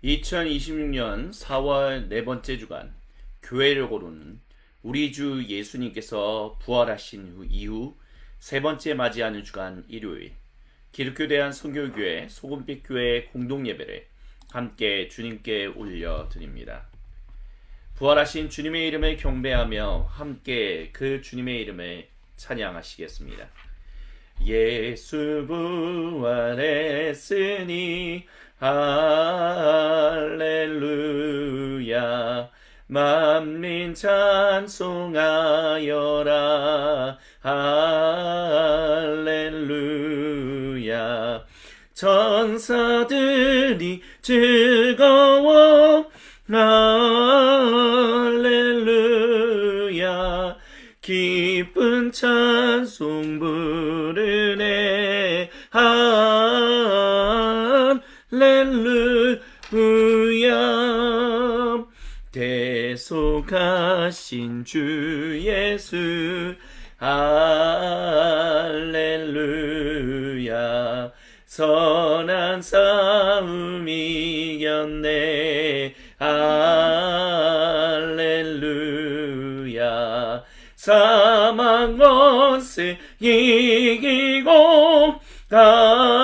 2026년 4월 네 번째 주간 교회를 고르는 우리 주 예수님께서 부활하신 이후 세 번째 맞이하는 주간 일요일 기독교 대한 선교교회 소금빛 교회 공동 예배를 함께 주님께 올려드립니다. 부활하신 주님의 이름을 경배하며 함께 그 주님의 이름을 찬양하시겠습니다. 예수 부활했으니 할렐루야 만민 찬송하여라 할렐루야 천사들이 즐거워 할렐루야 기쁜 찬송 부르네 할렐루야 대속하신 주 예수 할렐루야 선한 싸움 이겼네 할렐루야 사망 권세 이기고 할렐루야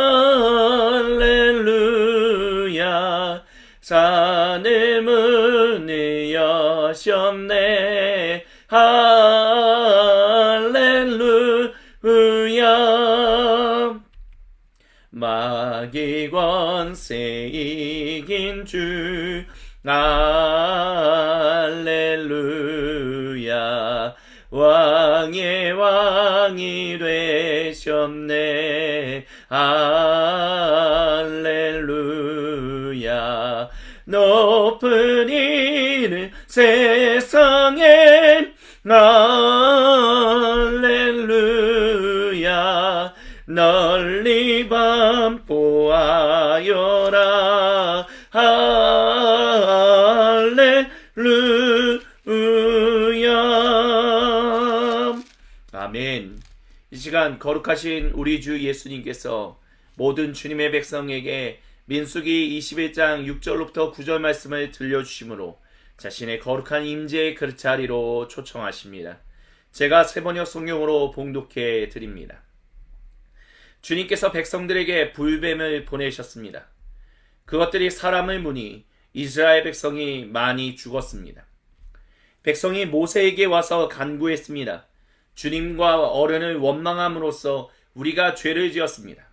산의 문을 여셨네 할렐루야 마귀 권세 이긴 주 할렐루야 왕의 왕이 되셨네 할렐루야 높은 이는 세상에 할렐루야 널리 반포하여라 할렐루야 아멘. 이 시간 거룩하신 우리 주 예수님께서 모든 주님의 백성에게 민수기 21장 6절로부터 9절 말씀을 들려주시므로 자신의 거룩한 임재의 그 자리로 초청하십니다. 제가 세번역 성경으로 봉독해 드립니다. 주님께서 백성들에게 불뱀을 보내셨습니다. 그것들이 사람을 무니 이스라엘 백성이 많이 죽었습니다. 백성이 모세에게 와서 간구했습니다. 주님과 어른을 원망함으로써 우리가 죄를 지었습니다.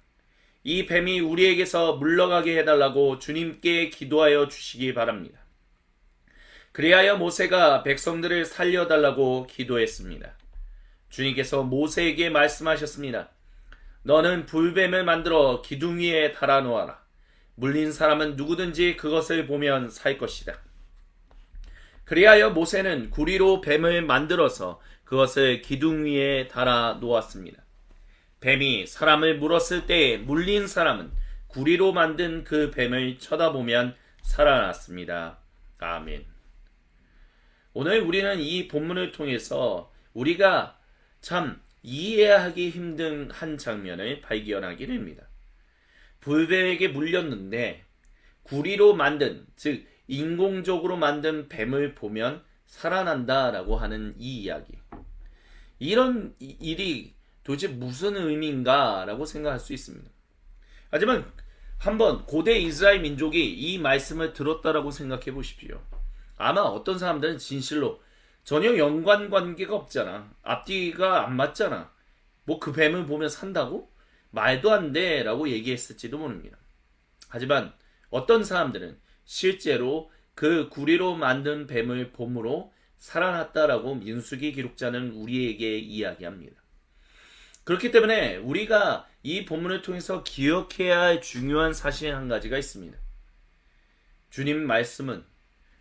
이 뱀이 우리에게서 물러가게 해달라고 주님께 기도하여 주시기 바랍니다. 그리하여 모세가 백성들을 살려달라고 기도했습니다. 주님께서 모세에게 말씀하셨습니다. 너는 불뱀을 만들어 기둥 위에 달아놓아라. 물린 사람은 누구든지 그것을 보면 살 것이다. 그리하여 모세는 구리로 뱀을 만들어서 그것을 기둥 위에 달아 놓았습니다. 뱀이 사람을 물었을 때 물린 사람은 구리로 만든 그 뱀을 쳐다보면 살아났습니다. 아멘. 오늘 우리는 이 본문을 통해서 우리가 참 이해하기 힘든 한 장면을 발견하게 됩니다. 불뱀에게 물렸는데 구리로 만든, 즉 인공적으로 만든 뱀을 보면 살아난다라고 하는 이 이야기. 이런 일이 도대체 무슨 의미인가라고 생각할 수 있습니다. 하지만 한번 고대 이스라엘 민족이 이 말씀을 들었다라고 생각해 보십시오. 아마 어떤 사람들은 진실로 전혀 연관관계가 없잖아. 앞뒤가 안 맞잖아. 뭐 그 뱀을 보면 산다고? 말도 안 돼 라고 얘기했을지도 모릅니다. 하지만 어떤 사람들은 실제로 그 구리로 만든 뱀을 봄으로 살아났다라고 민수기 기록자는 우리에게 이야기합니다. 그렇기 때문에 우리가 이 본문을 통해서 기억해야 할 중요한 사실 한 가지가 있습니다. 주님 말씀은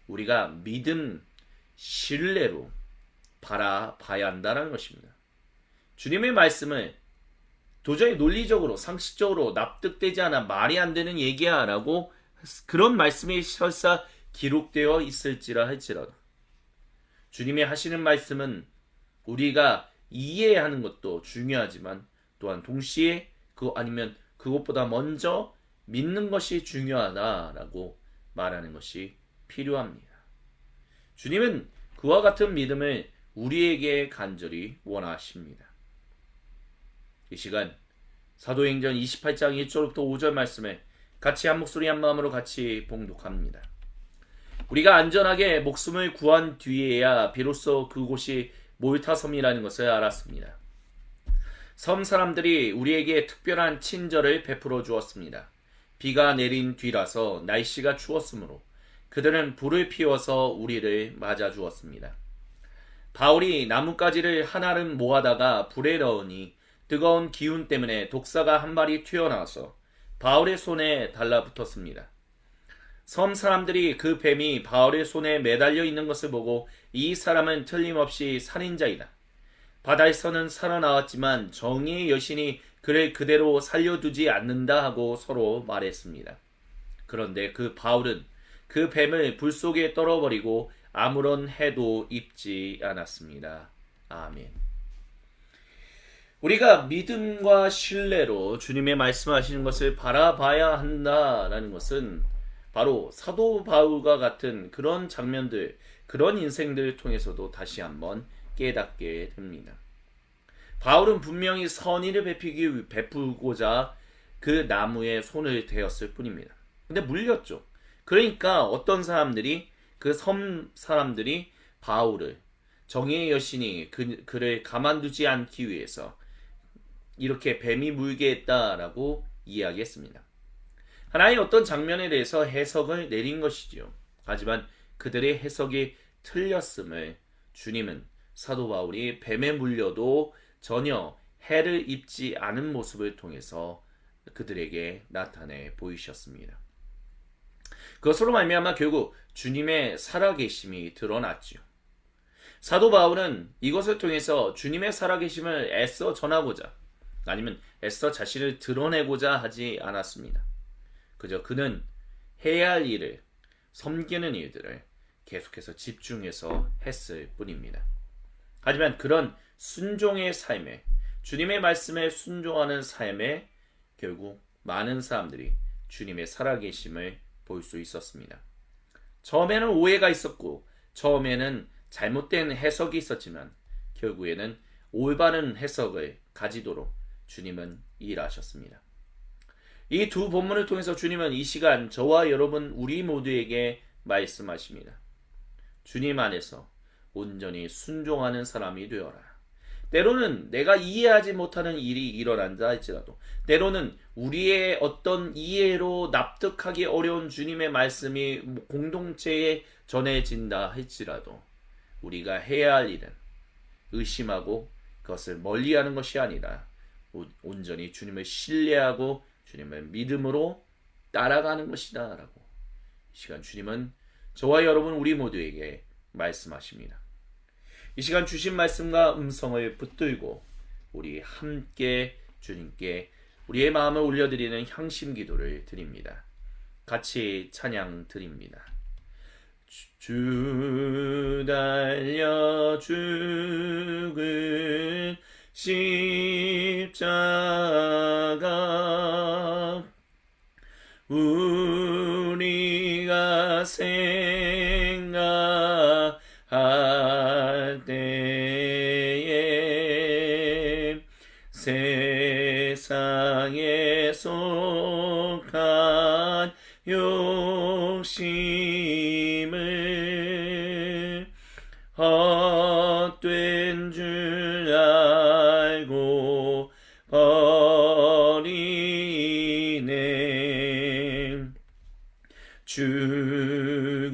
우리가 믿음, 신뢰로 바라봐야 한다는 것입니다. 주님의 말씀을 도저히 논리적으로, 상식적으로 납득되지 않아 말이 안 되는 얘기야 라고 그런 말씀이 설사 기록되어 있을지라 할지라도 주님이 하시는 말씀은 우리가 이해하는 것도 중요하지만 또한 동시에 아니면 그것보다 먼저 믿는 것이 중요하다라고 말하는 것이 필요합니다. 주님은 그와 같은 믿음을 우리에게 간절히 원하십니다. 이 시간 사도행전 28장 1절부터 5절 말씀을 같이 한 목소리 한 마음으로 같이 봉독합니다. 우리가 안전하게 목숨을 구한 뒤에야 비로소 그곳이 몰타섬이라는 것을 알았습니다. 섬 사람들이 우리에게 특별한 친절을 베풀어 주었습니다. 비가 내린 뒤라서 날씨가 추웠으므로 그들은 불을 피워서 우리를 맞아 주었습니다. 바울이 나뭇가지를 한아름 모아다가 불에 넣으니 뜨거운 기운 때문에 독사가 한 마리 튀어나와서 바울의 손에 달라붙었습니다. 섬 사람들이 그 뱀이 바울의 손에 매달려 있는 것을 보고 이 사람은 틀림없이 살인자이다. 바다에서는 살아나왔지만 정의의 여신이 그를 그대로 살려두지 않는다 하고 서로 말했습니다. 그런데 그 바울은 그 뱀을 불 속에 떨어버리고 아무런 해도 입지 않았습니다. 아멘. 우리가 믿음과 신뢰로 주님의 말씀하시는 것을 바라봐야 한다라는 것은 바로 사도 바울과 같은 그런 장면들, 그런 인생들을 통해서도 다시 한번 깨닫게 됩니다. 바울은 분명히 선의를 베풀고자 그 나무에 손을 대었을 뿐입니다. 근데 물렸죠. 그러니까 어떤 사람들이, 그 섬 사람들이 바울을, 정의의 여신이 그를 가만두지 않기 위해서 이렇게 뱀이 물게 했다라고 이야기했습니다. 하나의 어떤 장면에 대해서 해석을 내린 것이지요. 하지만 그들의 해석이 틀렸음을 주님은 사도 바울이 뱀에 물려도 전혀 해를 입지 않은 모습을 통해서 그들에게 나타내 보이셨습니다. 그것으로 말미암아 결국 주님의 살아계심이 드러났지요. 사도 바울은 이것을 통해서 주님의 살아계심을 애써 전하고자, 아니면 애써 자신을 드러내고자 하지 않았습니다. 그저 그는 해야 할 일을, 섬기는 일들을 계속해서 집중해서 했을 뿐입니다. 하지만 그런 순종의 삶에, 주님의 말씀에 순종하는 삶에 결국 많은 사람들이 주님의 살아계심을 볼 수 있었습니다. 처음에는 오해가 있었고 처음에는 잘못된 해석이 있었지만 결국에는 올바른 해석을 가지도록 주님은 일하셨습니다. 이 두 본문을 통해서 주님은 이 시간 저와 여러분 우리 모두에게 말씀하십니다. 주님 안에서 온전히 순종하는 사람이 되어라. 때로는 내가 이해하지 못하는 일이 일어난다 할지라도, 때로는 우리의 어떤 이해로 납득하기 어려운 주님의 말씀이 공동체에 전해진다 할지라도 우리가 해야 할 일은 의심하고 그것을 멀리하는 것이 아니라 온전히 주님을 신뢰하고 주님을 믿음으로 따라가는 것이다 라고 이 시간 주님은 저와 여러분 우리 모두에게 말씀하십니다. 이 시간 주신 말씀과 음성을 붙들고 우리 함께 주님께 우리의 마음을 올려드리는 향심 기도를 드립니다. 같이 찬양 드립니다. 주 달려 죽은 십자가 우리가 생각할 때에 세상에 속한 욕심을 헛된 줄 알고 버리네. 죽으신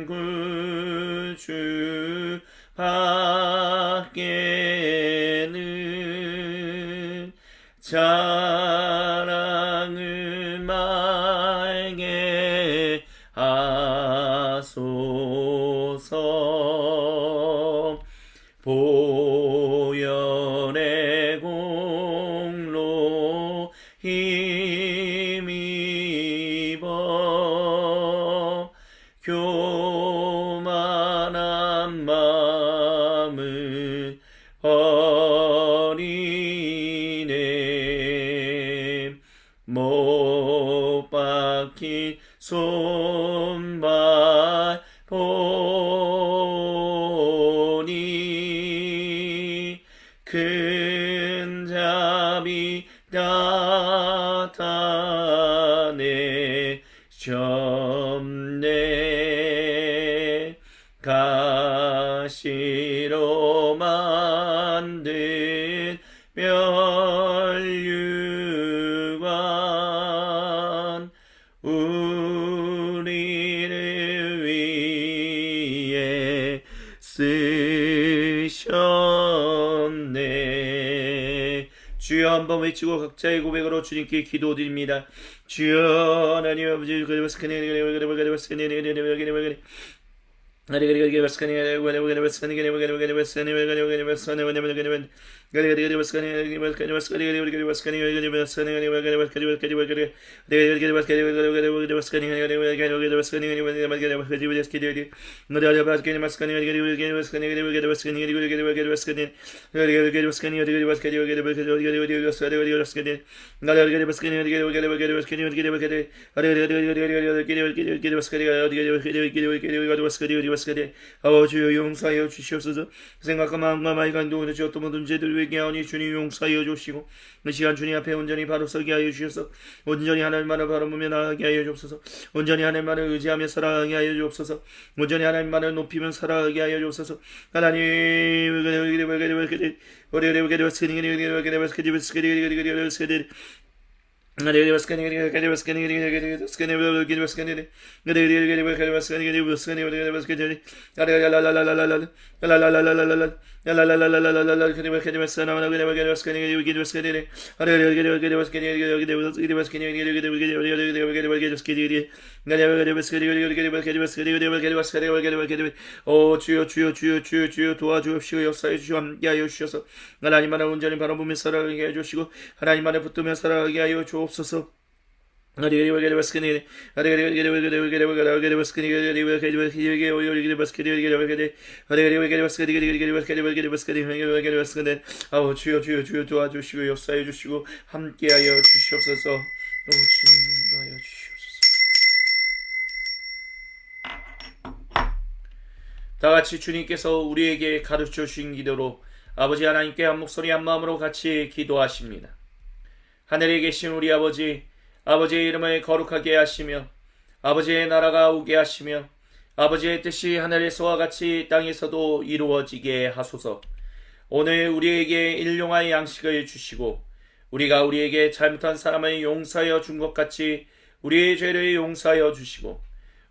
구주 밖에는 자랑을 말게 하소서. 보혈의 공로 힘입어 교만한 마음을 손발 보니 큰 자비 나타내셨네. 가시로 만든 멸류관 우리를 위해 쓰셨네. 주여 한번 외치고 각자의 고백으로 주님께 기도드립니다. 주여 하나님 아버지 주여 용서하여 주시옵소서. 생각과 마음과 말과 행동으로 지었던 모든 죄들 회개하오니 주님 용서하여 주시고 이 시간 주님 앞에 온전히 바로 서게 하여 주셔서 온전히 하나님만을 바라보며 나아가게 하여 주옵소서. 온전히 하나님만을 의지하며 살아가게 하여 주옵소서. 온전히 하나님만을 높이며 살아가게 하여 주옵소서. 하나님 오 주여 주여 주여 주여 주여 도와주옵시고 역사해 주시고 함께하여 주셔서 하나님만을 온전히 바라보며 살아가게 해주시고 하나님만을 붙들며 살아가게 하여 주옵소서. 아우 주여 주여 주여 도와주시고 역사해 주시고 함께하여 주시옵소서. 주님 인도하여 주시옵소서. 다같이 주님께서 우리에게 가르쳐 주신 기도로 아버지 하나님께 한 목소리 한 마음으로 같이 기도하십니다. 하늘에 계신 우리 아버지, 아버지의 이름을 거룩하게 하시며 아버지의 나라가 오게 하시며 아버지의 뜻이 하늘에서와 같이 땅에서도 이루어지게 하소서. 오늘 우리에게 일용할 양식을 주시고 우리가 우리에게 잘못한 사람을 용서하여 준 것 같이 우리의 죄를 용서하여 주시고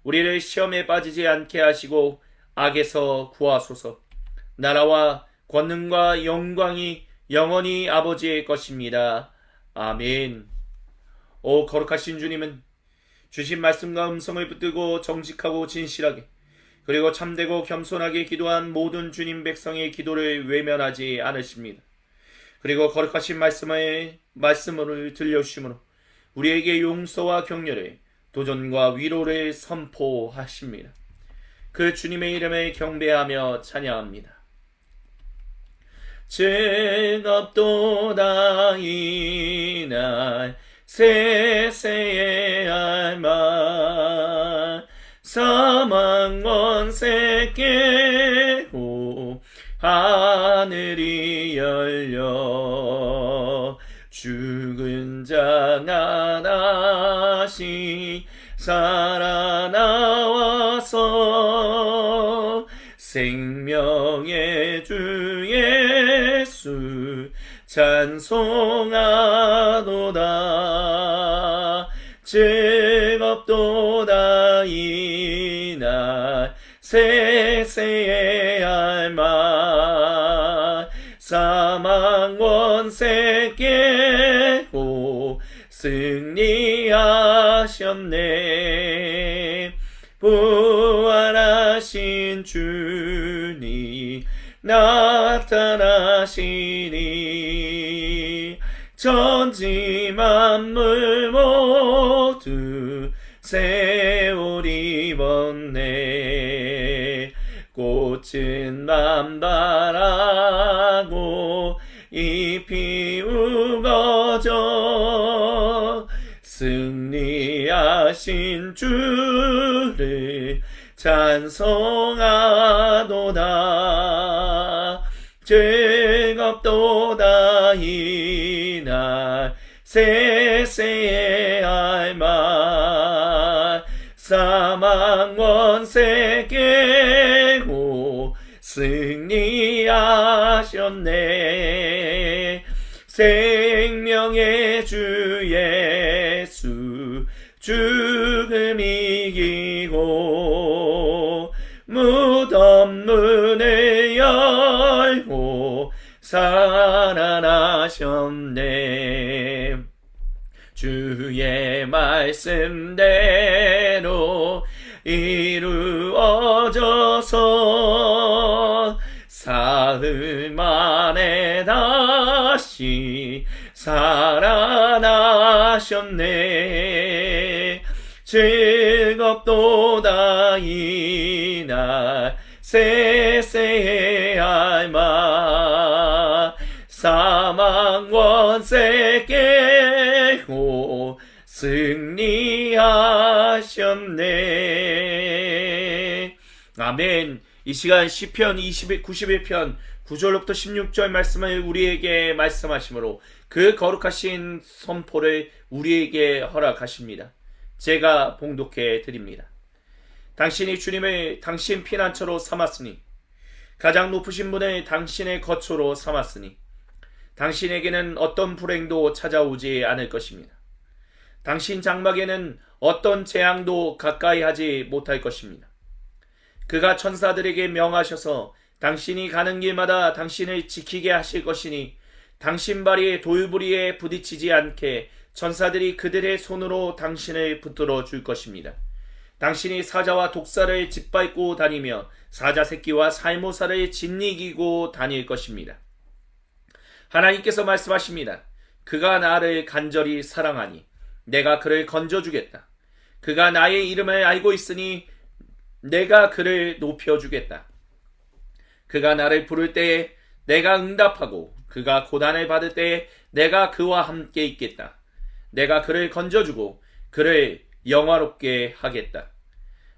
우리를 시험에 빠지지 않게 하시고 악에서 구하소서. 나라와 권능과 영광이 영원히 아버지의 것입니다. 아멘. 오 거룩하신 주님은 주신 말씀과 음성을 붙들고 정직하고 진실하게 그리고 참되고 겸손하게 기도한 모든 주님 백성의 기도를 외면하지 않으십니다. 그리고 거룩하신 말씀을 들려주심으로 우리에게 용서와 격려를 도전과 위로를 선포하십니다. 그 주님의 이름을 경배하며 찬양합니다. 즐겁도다 이날 세세의 알마 사망 원세 깨고 하늘이 열려 죽은 자 하나씩 살아나와서 생명의 주 예수 찬송하도다. 즐겁도다 이날 세세의 알마 사망 원세 깨고 승리하셨네. 부활하신 주님 나타나시니 천지 만물 모두 새 옷 입었네. 꽃은 만발하고 잎이 우거져 승리하셨네. 하신 주를 찬송하도다. 즐겁도다 이날 세세의 알말. 사망 권세 깨고 승리하셨네. 생명의 주 예수 죽음 이기고 무덤 문을 열고 살아나셨네. 주의 말씀대로 이루어져서 사흘 만에 다시 살아나셨네. 즐겁도다 이날 세세의 알마. 사망 권세 깨고 승리하셨네. 아멘. 이 시간 시편 91편 9절로부터 16절 말씀을 우리에게 말씀하시므로 그 거룩하신 선포를 우리에게 허락하십니다. 제가 봉독해 드립니다. 당신이 주님을 당신 피난처로 삼았으니, 가장 높으신 분을 당신의 거처로 삼았으니 당신에게는 어떤 불행도 찾아오지 않을 것입니다. 당신 장막에는 어떤 재앙도 가까이 하지 못할 것입니다. 그가 천사들에게 명하셔서 당신이 가는 길마다 당신을 지키게 하실 것이니 당신 발이 돌부리에 부딪히지 않게 천사들이 그들의 손으로 당신을 붙들어 줄 것입니다. 당신이 사자와 독사를 짓밟고 다니며 사자 새끼와 살모사를 짓이기고 다닐 것입니다. 하나님께서 말씀하십니다. 그가 나를 간절히 사랑하니 내가 그를 건져주겠다. 그가 나의 이름을 알고 있으니 내가 그를 높여주겠다. 그가 나를 부를 때에 내가 응답하고 그가 고난을 받을 때에 내가 그와 함께 있겠다. 내가 그를 건져주고 그를 영화롭게 하겠다.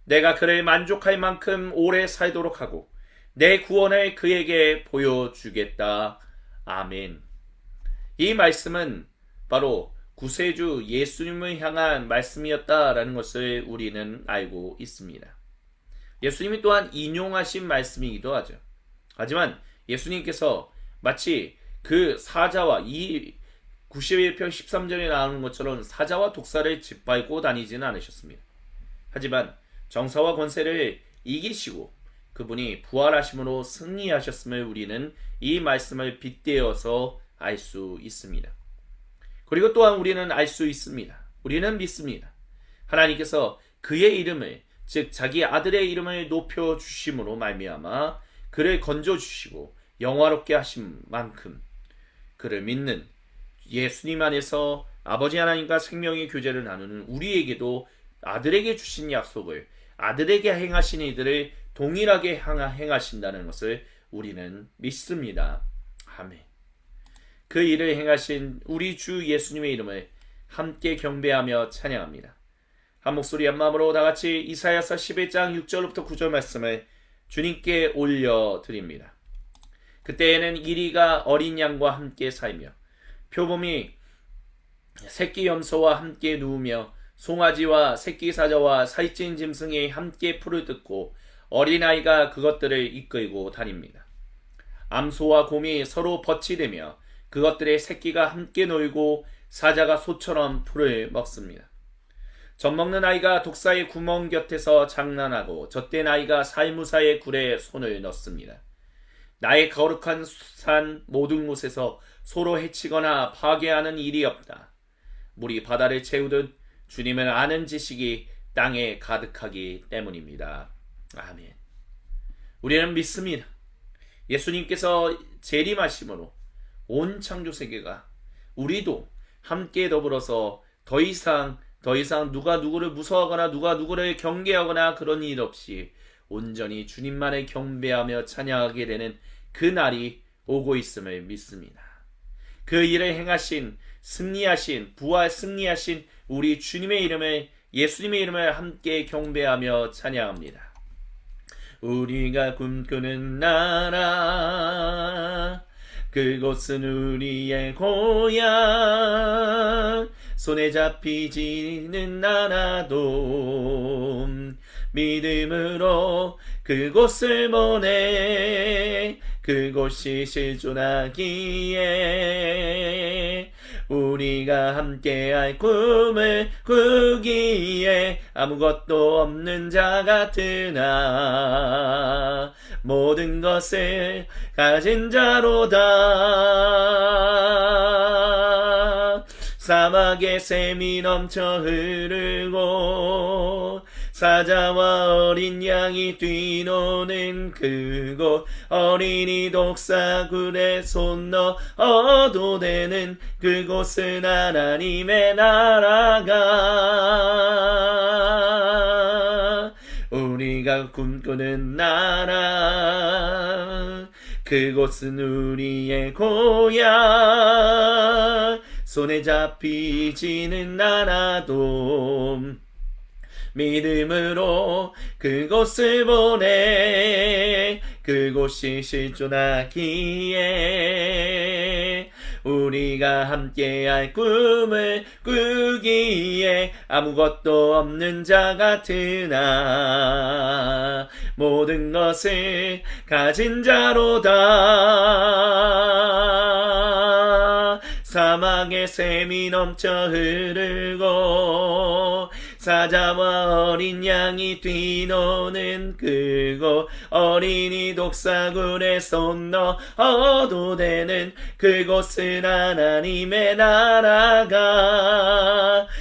내가 그를 만족할 만큼 오래 살도록 하고 내 구원을 그에게 보여주겠다. 아멘. 이 말씀은 바로 구세주 예수님을 향한 말씀이었다라는 것을 우리는 알고 있습니다. 예수님이 또한 인용하신 말씀이기도 하죠. 하지만 예수님께서 마치 그 사자와 이 91편 13절에 나오는 것처럼 사자와 독사를 짓밟고 다니지는 않으셨습니다. 하지만 정사와 권세를 이기시고 그분이 부활하심으로 승리하셨음을 우리는 이 말씀을 빗대어서 알 수 있습니다. 그리고 또한 우리는 알 수 있습니다. 우리는 믿습니다. 하나님께서 그의 이름을, 즉 자기 아들의 이름을 높여주심으로 말미암아 그를 건져주시고 영화롭게 하신 만큼 그를 믿는 예수님 안에서 아버지 하나님과 생명의 교제를 나누는 우리에게도 아들에게 주신 약속을, 아들에게 행하신 이들을 동일하게 행하신다는 것을 우리는 믿습니다. 아멘. 그 일을 행하신 우리 주 예수님의 이름을 함께 경배하며 찬양합니다. 한 목소리 한 마음으로 다같이 이사야서 11장 6절부터 9절 말씀을 주님께 올려드립니다. 그때에는 이리가 어린 양과 함께 살며 표범이 새끼 염소와 함께 누우며 송아지와 새끼 사자와 살찐 짐승이 함께 풀을 뜯고 어린아이가 그것들을 이끌고 다닙니다. 암소와 곰이 서로 버치되며 그것들의 새끼가 함께 놀고 사자가 소처럼 풀을 먹습니다. 젖먹는 아이가 독사의 구멍 곁에서 장난하고 젖된 아이가 살무사의 굴에 손을 넣습니다. 나의 거룩한 산 모든 곳에서 서로 해치거나 파괴하는 일이 없다. 물이 바다를 채우듯 주님을 아는 지식이 땅에 가득하기 때문입니다. 아멘. 우리는 믿습니다. 예수님께서 재림하심으로 온 창조세계가 우리도 함께 더불어서 더 이상 누가 누구를 무서워하거나 누가 누구를 경계하거나 그런 일 없이 온전히 주님만을 경배하며 찬양하게 되는 그 날이 오고 있음을 믿습니다. 그 일을 행하신 승리하신 우리 주님의 이름을 예수님의 이름을 함께 경배하며 찬양합니다. 우리가 꿈꾸는 나라, 그곳은 우리의 고향, 손에 잡히지는 않아도 믿음으로 그곳을 보내, 그곳이 실존하기에 우리가 함께할 꿈을 꾸기에 아무것도 없는 자 같으나 모든 것을 가진 자로다. 사막에 샘이 넘쳐 흐르고 사자와 어린 양이 뛰노는 그곳, 어린이 독사굴에 손 넣어도 되는 그곳은 하나님의 나라가, 우리가 꿈꾸는 나라, 그곳은 우리의 고향, 손에 잡히지는 않아도 믿음으로 그곳을 보내, 그곳이 실존하기에 우리가 함께할 꿈을 꾸기에 아무것도 없는 자 같으나 모든 것을 가진 자로다. 사막에 샘이 넘쳐 흐르고 사자와 어린 양이 뛰노는 그곳, 어린이 독사굴에 손 넣어도 되는 그곳은 하나님의 나라가,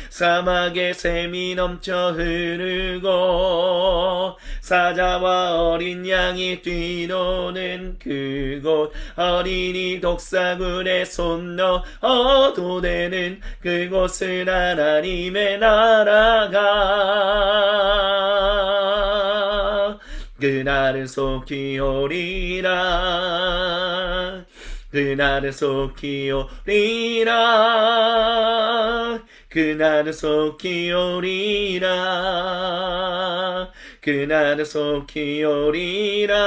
사막에 샘이 넘쳐 흐르고 사자와 어린 양이 뛰노는 그곳, 어린이 독사굴에 손 넣어도 되는 그곳은 하나님의 나라가, 그날은 속히 오리라. 그날은 속히 오리라. 그날은 속히 오리라. 그날은 속히 오리라.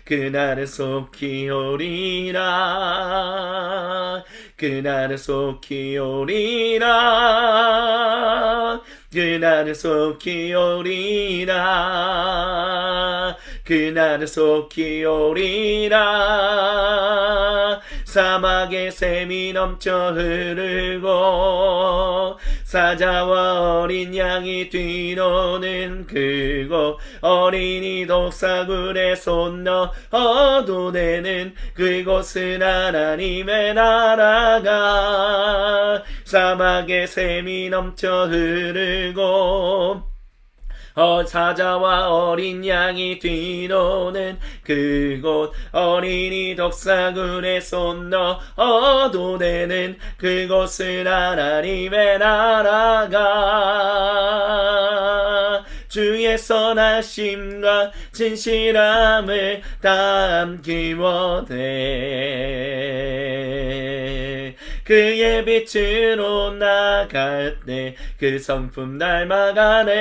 그날은 속히 오리라. 그날은 속히 오리라. 그날은 속히 오리라. 그날은 속히 오리라. 사막에 샘이 넘쳐 흐르고 사자와 어린 양이 뛰노는 그곳, 어린이 독사굴에 손 넣어도 되는 그곳은 하나님의 나라가, 사막에 샘이 넘쳐 흐르고 사자와 어린 양이 뛰노는 그곳, 어린이 독사굴에 손 넣어도 되는 그곳은 하나님의 나라가, 주의 선하심과 진실함을 담기 원해. 그의 빛으로 나갈 때 그 성품 닮아가네.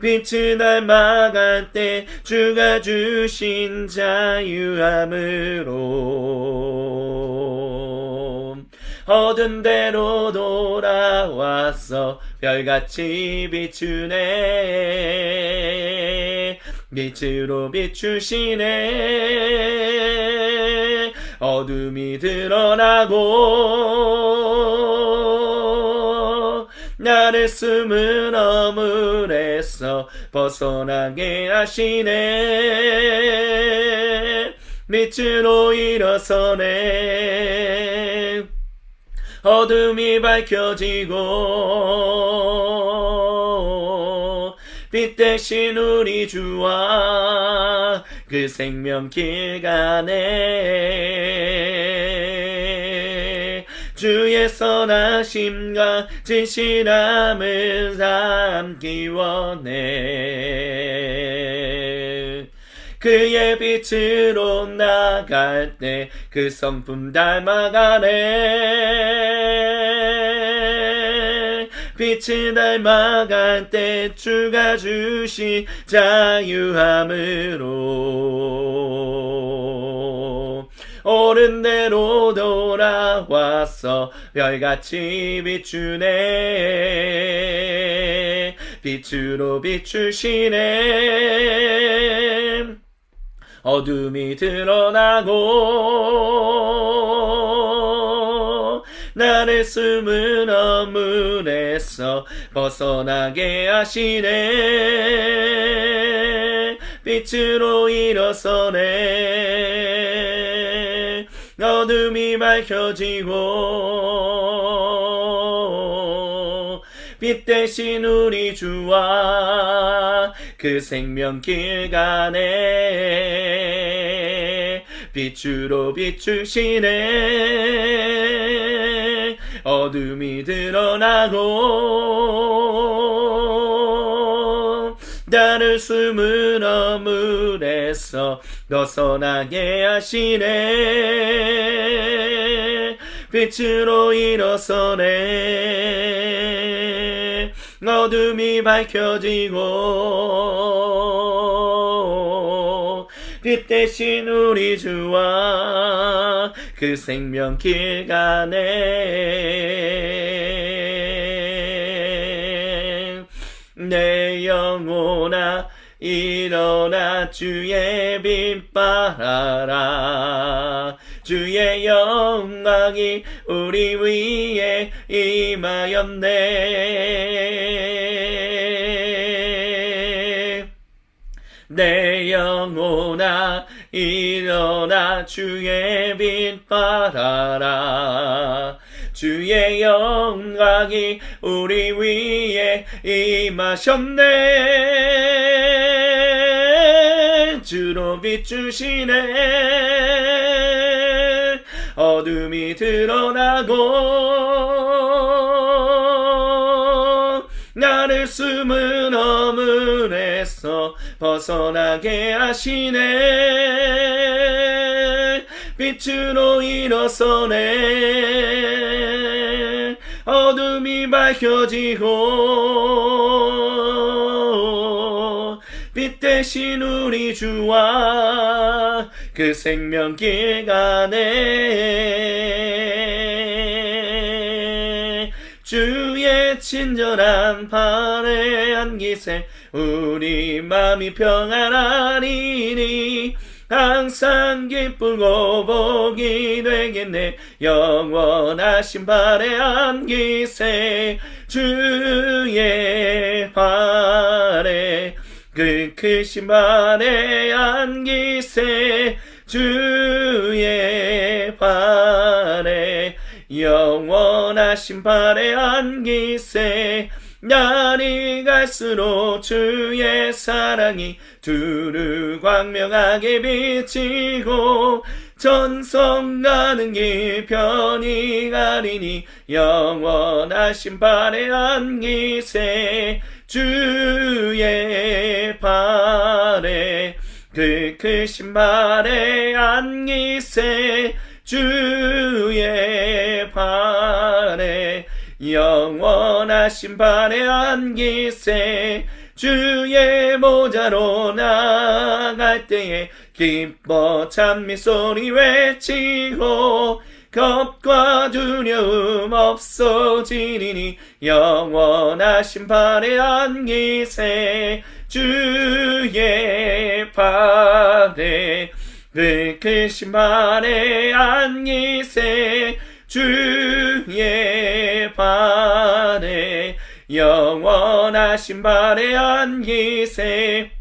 빛을 닮아갈 때 주가 주신 자유함으로 얻은 대로 돌아와서 별같이 비추네. 빛으로 비추시네. 어둠이 드러나고 나를 숨은 어물에서 벗어나게 하시네. 빛으로 일어서네. 어둠이 밝혀지고 빛 대신 우리 주와 그 생명길 가네. 주의 선하심과 진실함을 담기 원해. 그의 빛으로 나갈 때 그 성품 닮아가네. 빛을 닮아갈 때 주가 주신 자유함으로 옳은 대로 돌아와서 별같이 비추네. 빛으로 비추시네. 어둠이 드러나고 나를 숨은 어물에서 벗어나게 하시네. 빛으로 일어서네. 어둠이 밝혀지고 빛 대신 우리 주와 그 생명길 가네. 빛으로 비추시네. 어둠이 드러나고 나를 숨은 어물에서 벗어나게 하시네. 빛으로 일어서네. 어둠이 밝혀지고 빛 대신 우리 주와 그 생명길 가네. 내 영혼아 일어나 주의 빛 발하라. 주의 영광이 우리 위에 임하였네. 내 영혼아 일어나 주의 빛 발하라. 주의 영광이 우리 위에 임하셨네. 주로 비추시네. 어둠이 드러나고 나를 숨은 어물에서 벗어나게 하시네. 빛으로 일어서네. 어둠이 밝혀지고 빛 대신 우리 주와 그 생명길 가네. 주의 친절한 팔에 안기세 우리 맘이 평안하리니 항상 기쁘고 복이 되겠네. 영원하신 발에 안기세 주의 발에 그 크신 발에 안기세 주의 발에 영원하신 발에 안기세. 날이 갈수록 주의 사랑이 두루 광명하게 비치고 전성 가는 길 편히 가리니 영원하신 발에 안기세 주의 발에 그 크신 발에 안기세 주의 발에 영원하신 발에 안기세. 주의 모자로 나갈 때에 기뻐 찬미 소리 외치고 겁과 두려움 없어지리니 영원하신 발에 안기세 주의 발에 그 크신 발에 안기세 주의 발에 영원하신 발에 안기세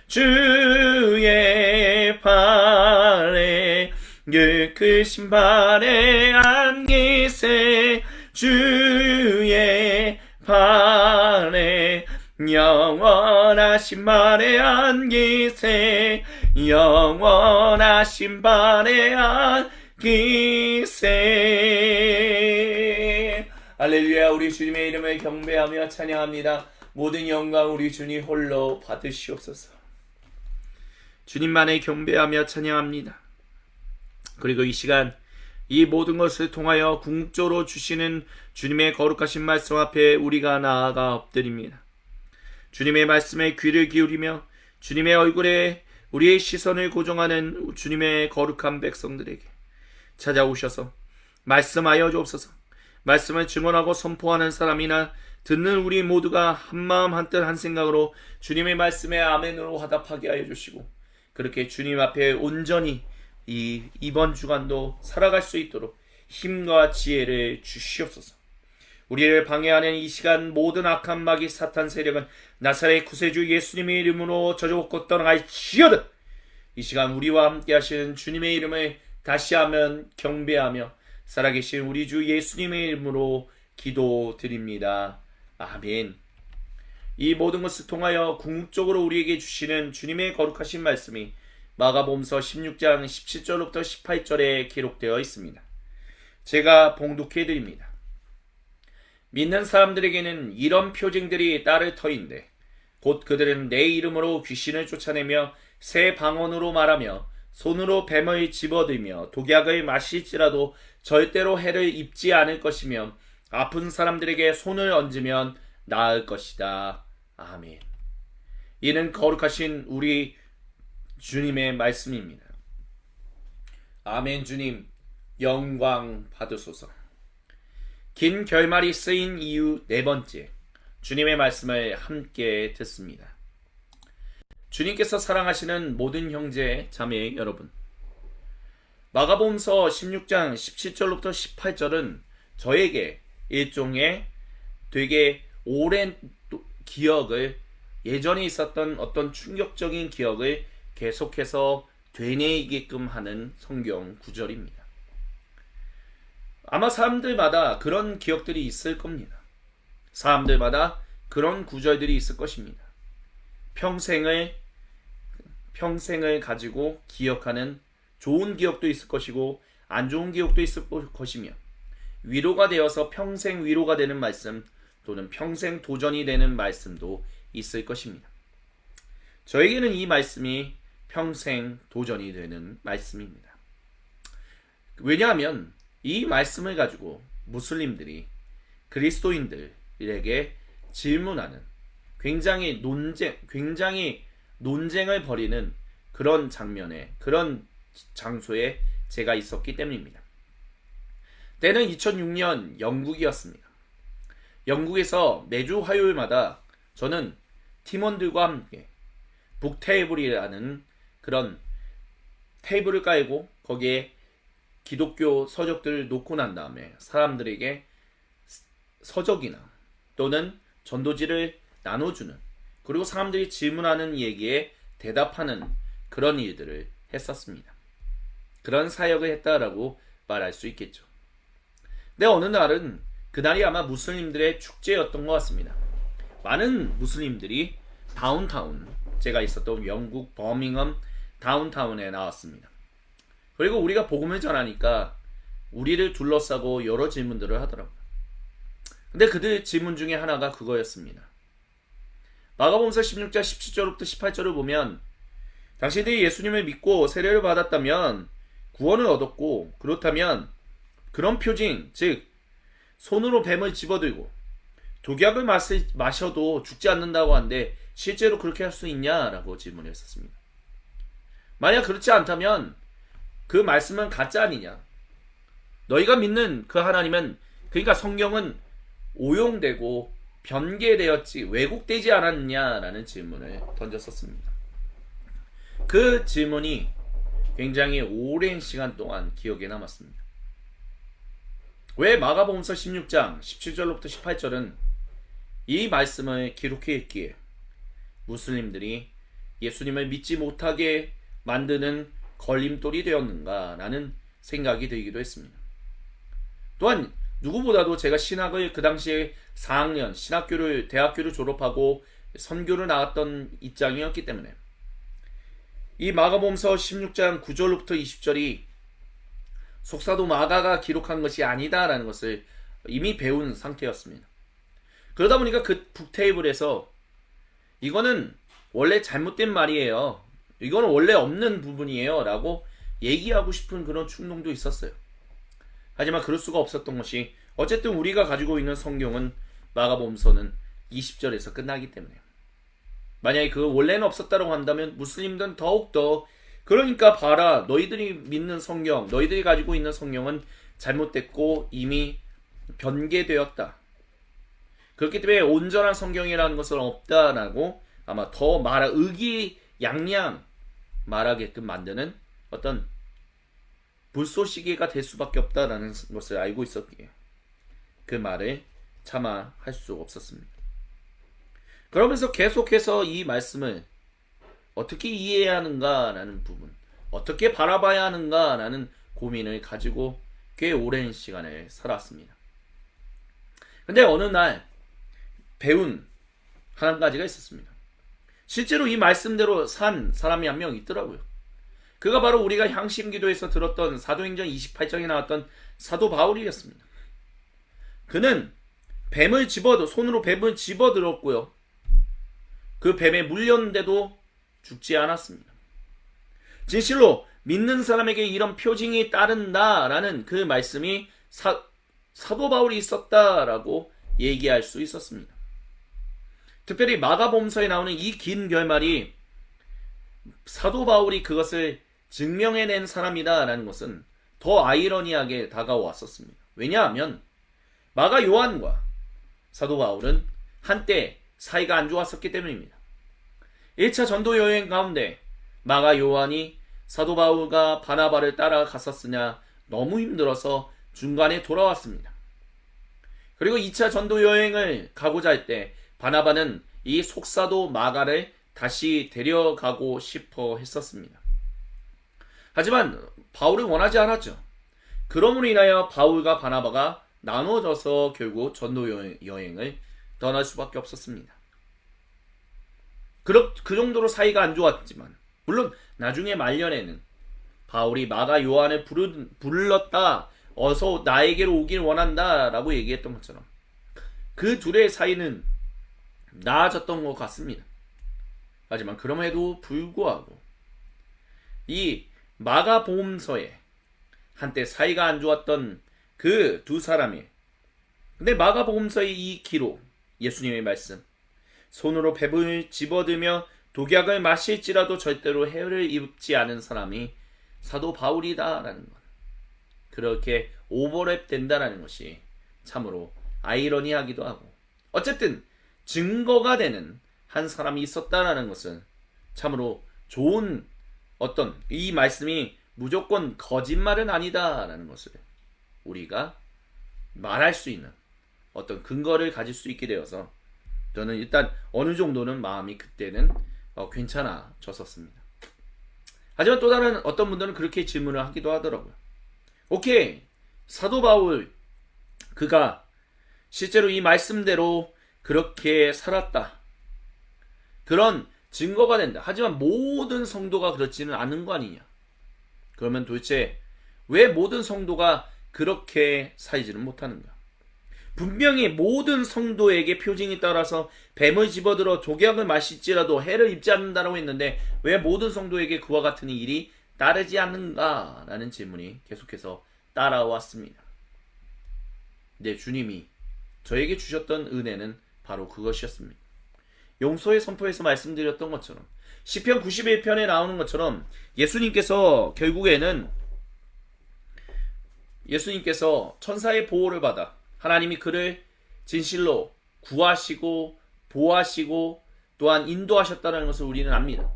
주의 발에 그 크신 발에 안기세 주의 발에 영원하신 발에 안기세 영원하신 발에 안기세. 할렐루야. 우리 주님의 이름을 경배하며 찬양합니다. 모든 영광 우리 주님 홀로 받으시옵소서. 주님만을 경배하며 찬양합니다. 그리고 이 시간 이 모든 것을 통하여 궁극적으로 주시는 주님의 거룩하신 말씀 앞에 우리가 나아가 엎드립니다. 주님의 말씀에 귀를 기울이며 주님의 얼굴에 우리의 시선을 고정하는 주님의 거룩한 백성들에게 찾아오셔서 말씀하여 주옵소서. 말씀을 증언하고 선포하는 사람이나 듣는 우리 모두가 한마음 한뜻 한생각으로 주님의 말씀에 아멘으로 화답하게 하여 주시고 그렇게 주님 앞에 온전히 이번 주간도 살아갈 수 있도록 힘과 지혜를 주시옵소서. 우리를 방해하는 이 시간 모든 악한 마귀 사탄 세력은 나사렛 구세주 예수님의 이름으로 저주받고 떠나갈지어다. 이 시간 우리와 함께 하시는 주님의 이름을 다시 하면 경배하며 살아계신 우리 주 예수님의 이름으로 기도드립니다. 아멘. 이 모든 것을 통하여 궁극적으로 우리에게 주시는 주님의 거룩하신 말씀이 마가복음서 16장 17절부터 18절에 기록되어 있습니다. 제가 봉독해드립니다. 믿는 사람들에게는 이런 표징들이 따를 터인데 곧 그들은 내 이름으로 귀신을 쫓아내며 새 방언으로 말하며 손으로 뱀을 집어들며 독약을 마실지라도 절대로 해를 입지 않을 것이며 아픈 사람들에게 손을 얹으면 나을 것이다. 아멘. 이는 거룩하신 우리 주님의 말씀입니다. 아멘. 주님 영광 받으소서. 긴 결말이 쓰인 이유 네 번째, 주님의 말씀을 함께 듣습니다. 주님께서 사랑하시는 모든 형제 자매 여러분, 마가복음서 16장 17절부터 18절은 저에게 일종의 되게 오랜 기억을, 예전에 있었던 어떤 충격적인 기억을 계속해서 되뇌이게끔 하는 성경 구절입니다. 아마 사람들마다 그런 기억들이 있을 겁니다. 사람들마다 그런 구절들이 있을 것입니다. 평생을 가지고 기억하는 좋은 기억도 있을 것이고 안 좋은 기억도 있을 것이며 위로가 되어서 평생 위로가 되는 말씀 또는 평생 도전이 되는 말씀도 있을 것입니다. 저에게는 이 말씀이 평생 도전이 되는 말씀입니다. 왜냐하면 이 말씀을 가지고 무슬림들이 그리스도인들에게 질문하는 굉장히 논쟁을 벌이는 그런 장면에, 그런 장소에 제가 있었기 때문입니다. 때는 2006년 영국이었습니다. 영국에서 매주 화요일마다 저는 팀원들과 함께 북테이블이라는 그런 테이블을 깔고 거기에 기독교 서적들을 놓고 난 다음에 사람들에게 서적이나 또는 전도지를 나눠주는, 그리고 사람들이 질문하는 얘기에 대답하는 그런 일들을 했었습니다. 그런 사역을 했다라고 말할 수 있겠죠. 근데 어느 날은 그날이 아마 무슬림들의 축제였던 것 같습니다. 많은 무슬림들이 다운타운, 제가 있었던 영국 버밍엄 다운타운에 나왔습니다. 그리고 우리가 복음을 전하니까 우리를 둘러싸고 여러 질문들을 하더라고요. 근데 그들 질문 중에 하나가 그거였습니다. 마가복음서 16장 17절부터 18절을 보면 당신들이 예수님을 믿고 세례를 받았다면 구원을 얻었고, 그렇다면 그런 표징, 즉 손으로 뱀을 집어들고 독약을 마셔도 죽지 않는다고 하는데 실제로 그렇게 할 수 있냐라고 질문했었습니다. 만약 그렇지 않다면 그 말씀은 가짜 아니냐? 너희가 믿는 그 하나님은, 그러니까 성경은 오용되고 변개되었지 왜곡되지 않았냐라는 질문을 던졌었습니다. 그 질문이 굉장히 오랜 시간 동안 기억에 남았습니다. 왜 마가복음서 16장 17절로부터 18절은 이 말씀을 기록했기에 무슬림들이 예수님을 믿지 못하게 만드는 걸림돌이 되었는가라는 생각이 들기도 했습니다. 또한 누구보다도 제가 신학을 그 당시에 4학년 대학교를 졸업하고 선교를 나갔던 입장이었기 때문에 이 마가복음서 16장 9절부터 20절이 속사도 마가가 기록한 것이 아니다라는 것을 이미 배운 상태였습니다. 그러다 보니까 그 북테이블에서 이거는 원래 잘못된 말이에요. 이거는 원래 없는 부분이에요 라고 얘기하고 싶은 그런 충동도 있었어요. 하지만 그럴 수가 없었던 것이 어쨌든 우리가 가지고 있는 성경은 마가복음서는 20절에서 끝나기 때문에 만약에 그 원래는 없었다고 한다면 무슬림들은 더욱더 그러니까 봐라 너희들이 믿는 성경 너희들이 가지고 있는 성경은 잘못됐고 이미 변개되었다. 그렇기 때문에 온전한 성경이라는 것은 없다라고 아마 더 의기양양 말하게끔 만드는 어떤 불쏘시개가 될 수밖에 없다라는 것을 알고 있었기에 그 말을 차마 할 수 없었습니다. 그러면서 계속해서 이 말씀을 어떻게 이해해야 하는가라는 부분, 어떻게 바라봐야 하는가라는 고민을 가지고 꽤 오랜 시간을 살았습니다. 근데 어느 날 배운 한 가지가 있었습니다. 실제로 이 말씀대로 산 사람이 한 명 있더라고요. 그가 바로 우리가 향심기도에서 들었던 사도행전 28장에 나왔던 사도 바울이었습니다. 그는 손으로 뱀을 집어들었고요. 그 뱀에 물렸는데도 죽지 않았습니다. 진실로 믿는 사람에게 이런 표징이 따른다라는 그 말씀이 사도 바울이 있었다라고 얘기할 수 있었습니다. 특별히 마가복음서에 나오는 이 긴 결말이 사도 바울이 그것을 증명해낸 사람이다라는 것은 더 아이러니하게 다가왔었습니다. 왜냐하면 마가 요한과 사도 바울은 한때 사이가 안 좋았었기 때문입니다. 1차 전도 여행 가운데 마가 요한이 사도 바울과 바나바를 따라갔었으나 너무 힘들어서 중간에 돌아왔습니다. 그리고 2차 전도 여행을 가고자 할 때 바나바는 이 속사도 마가를 다시 데려가고 싶어 했었습니다. 하지만 바울은 원하지 않았죠. 그러므로 인하여 바울과 바나바가 나눠져서 결국 전도 여행을 떠날 수밖에 없었습니다. 그 정도로 사이가 안 좋았지만 물론 나중에 말년에는 바울이 마가 요한을 불렀다. 어서 나에게로 오길 원한다 라고 얘기했던 것처럼 그 둘의 사이는 나아졌던 것 같습니다. 하지만 그럼에도 불구하고 이 마가복음서에 한때 사이가 안 좋았던 그 두 사람이 근데 마가복음서의 이 기록 예수님의 말씀 손으로 뱀을 집어들며 독약을 마실지라도 절대로 해를 입지 않은 사람이 사도 바울이다라는 것 그렇게 오버랩 된다라는 것이 참으로 아이러니하기도 하고 어쨌든 증거가 되는 한 사람이 있었다라는 것은 참으로 좋은 어떤 이 말씀이 무조건 거짓말은 아니다라는 것을 우리가 말할 수 있는 어떤 근거를 가질 수 있게 되어서 저는 일단 어느 정도는 마음이 그때는 괜찮아졌었습니다. 하지만 또 다른 어떤 분들은 그렇게 질문을 하기도 하더라고요. 오케이, 사도 바울 그가 실제로 이 말씀대로 그렇게 살았다. 그런 증거가 된다. 하지만 모든 성도가 그렇지는 않은 거 아니냐. 그러면 도대체 왜 모든 성도가 그렇게 살지는 못하는가? 분명히 모든 성도에게 표징이 따라서 뱀을 집어들어 독약을 마실지라도 해를 입지 않는다라고 했는데 왜 모든 성도에게 그와 같은 일이 따르지 않는가? 라는 질문이 계속해서 따라왔습니다. 네, 주님이 저에게 주셨던 은혜는 바로 그것이었습니다. 용서의 선포에서 말씀드렸던 것처럼 시편 91편에 나오는 것처럼 예수님께서 결국에는 천사의 보호를 받아 하나님이 그를 진실로 구하시고 보호하시고 또한 인도하셨다는 것을 우리는 압니다.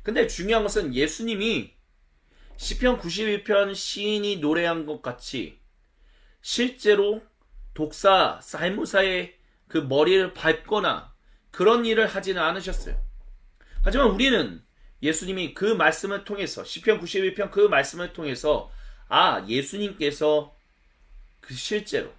근데 중요한 것은 예수님이 시편 91편 시인이 노래한 것 같이 실제로 독사 살무사의 그 머리를 밟거나 그런 일을 하지는 않으셨어요. 하지만 우리는 예수님이 그 말씀을 통해서 시편 91편 그 말씀을 통해서 예수님께서 그 실제로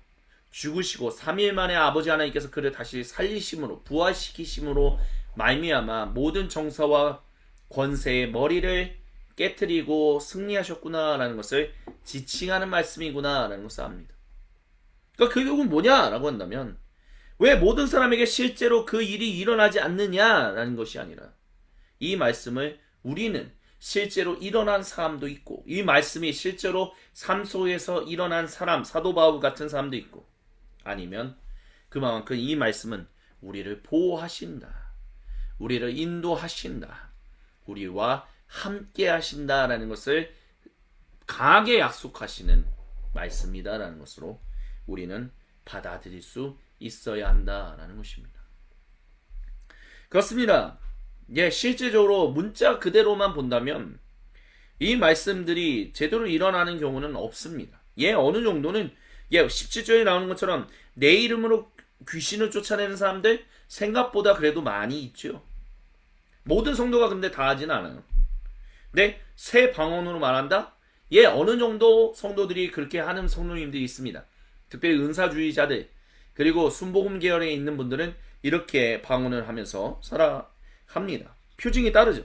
죽으시고 3일 만에 아버지 하나님께서 그를 다시 살리심으로 부활시키심으로 말미암아 모든 정사와 권세의 머리를 깨트리고 승리하셨구나라는 것을 지칭하는 말씀이구나라는 것을 압니다. 그러니까 결국은 뭐냐라고 한다면 왜 모든 사람에게 실제로 그 일이 일어나지 않느냐라는 것이 아니라 이 말씀을 우리는 실제로 일어난 사람도 있고 이 말씀이 실제로 삶 속에서 일어난 사람, 사도 바울 같은 사람도 있고 아니면 그만큼 이 말씀은 우리를 보호하신다. 우리를 인도하신다. 우리와 함께 하신다라는 것을 강하게 약속하시는 말씀이다라는 것으로 우리는 받아들일 수 있어야 한다라는 것입니다. 그렇습니다. 실제적으로 문자 그대로만 본다면 이 말씀들이 제대로 일어나는 경우는 없습니다. 어느 정도는 17절에 나오는 것처럼 내 이름으로 귀신을 쫓아내는 사람들 생각보다 그래도 많이 있죠. 모든 성도가 근데 다 하진 않아요. 근데 새 방언으로 말한다? 어느 정도 성도들이 그렇게 하는 성도님들이 있습니다. 특별히 은사주의자들 그리고 순복음 계열에 있는 분들은 이렇게 방언을 하면서 살아갑니다. 표징이 따르죠.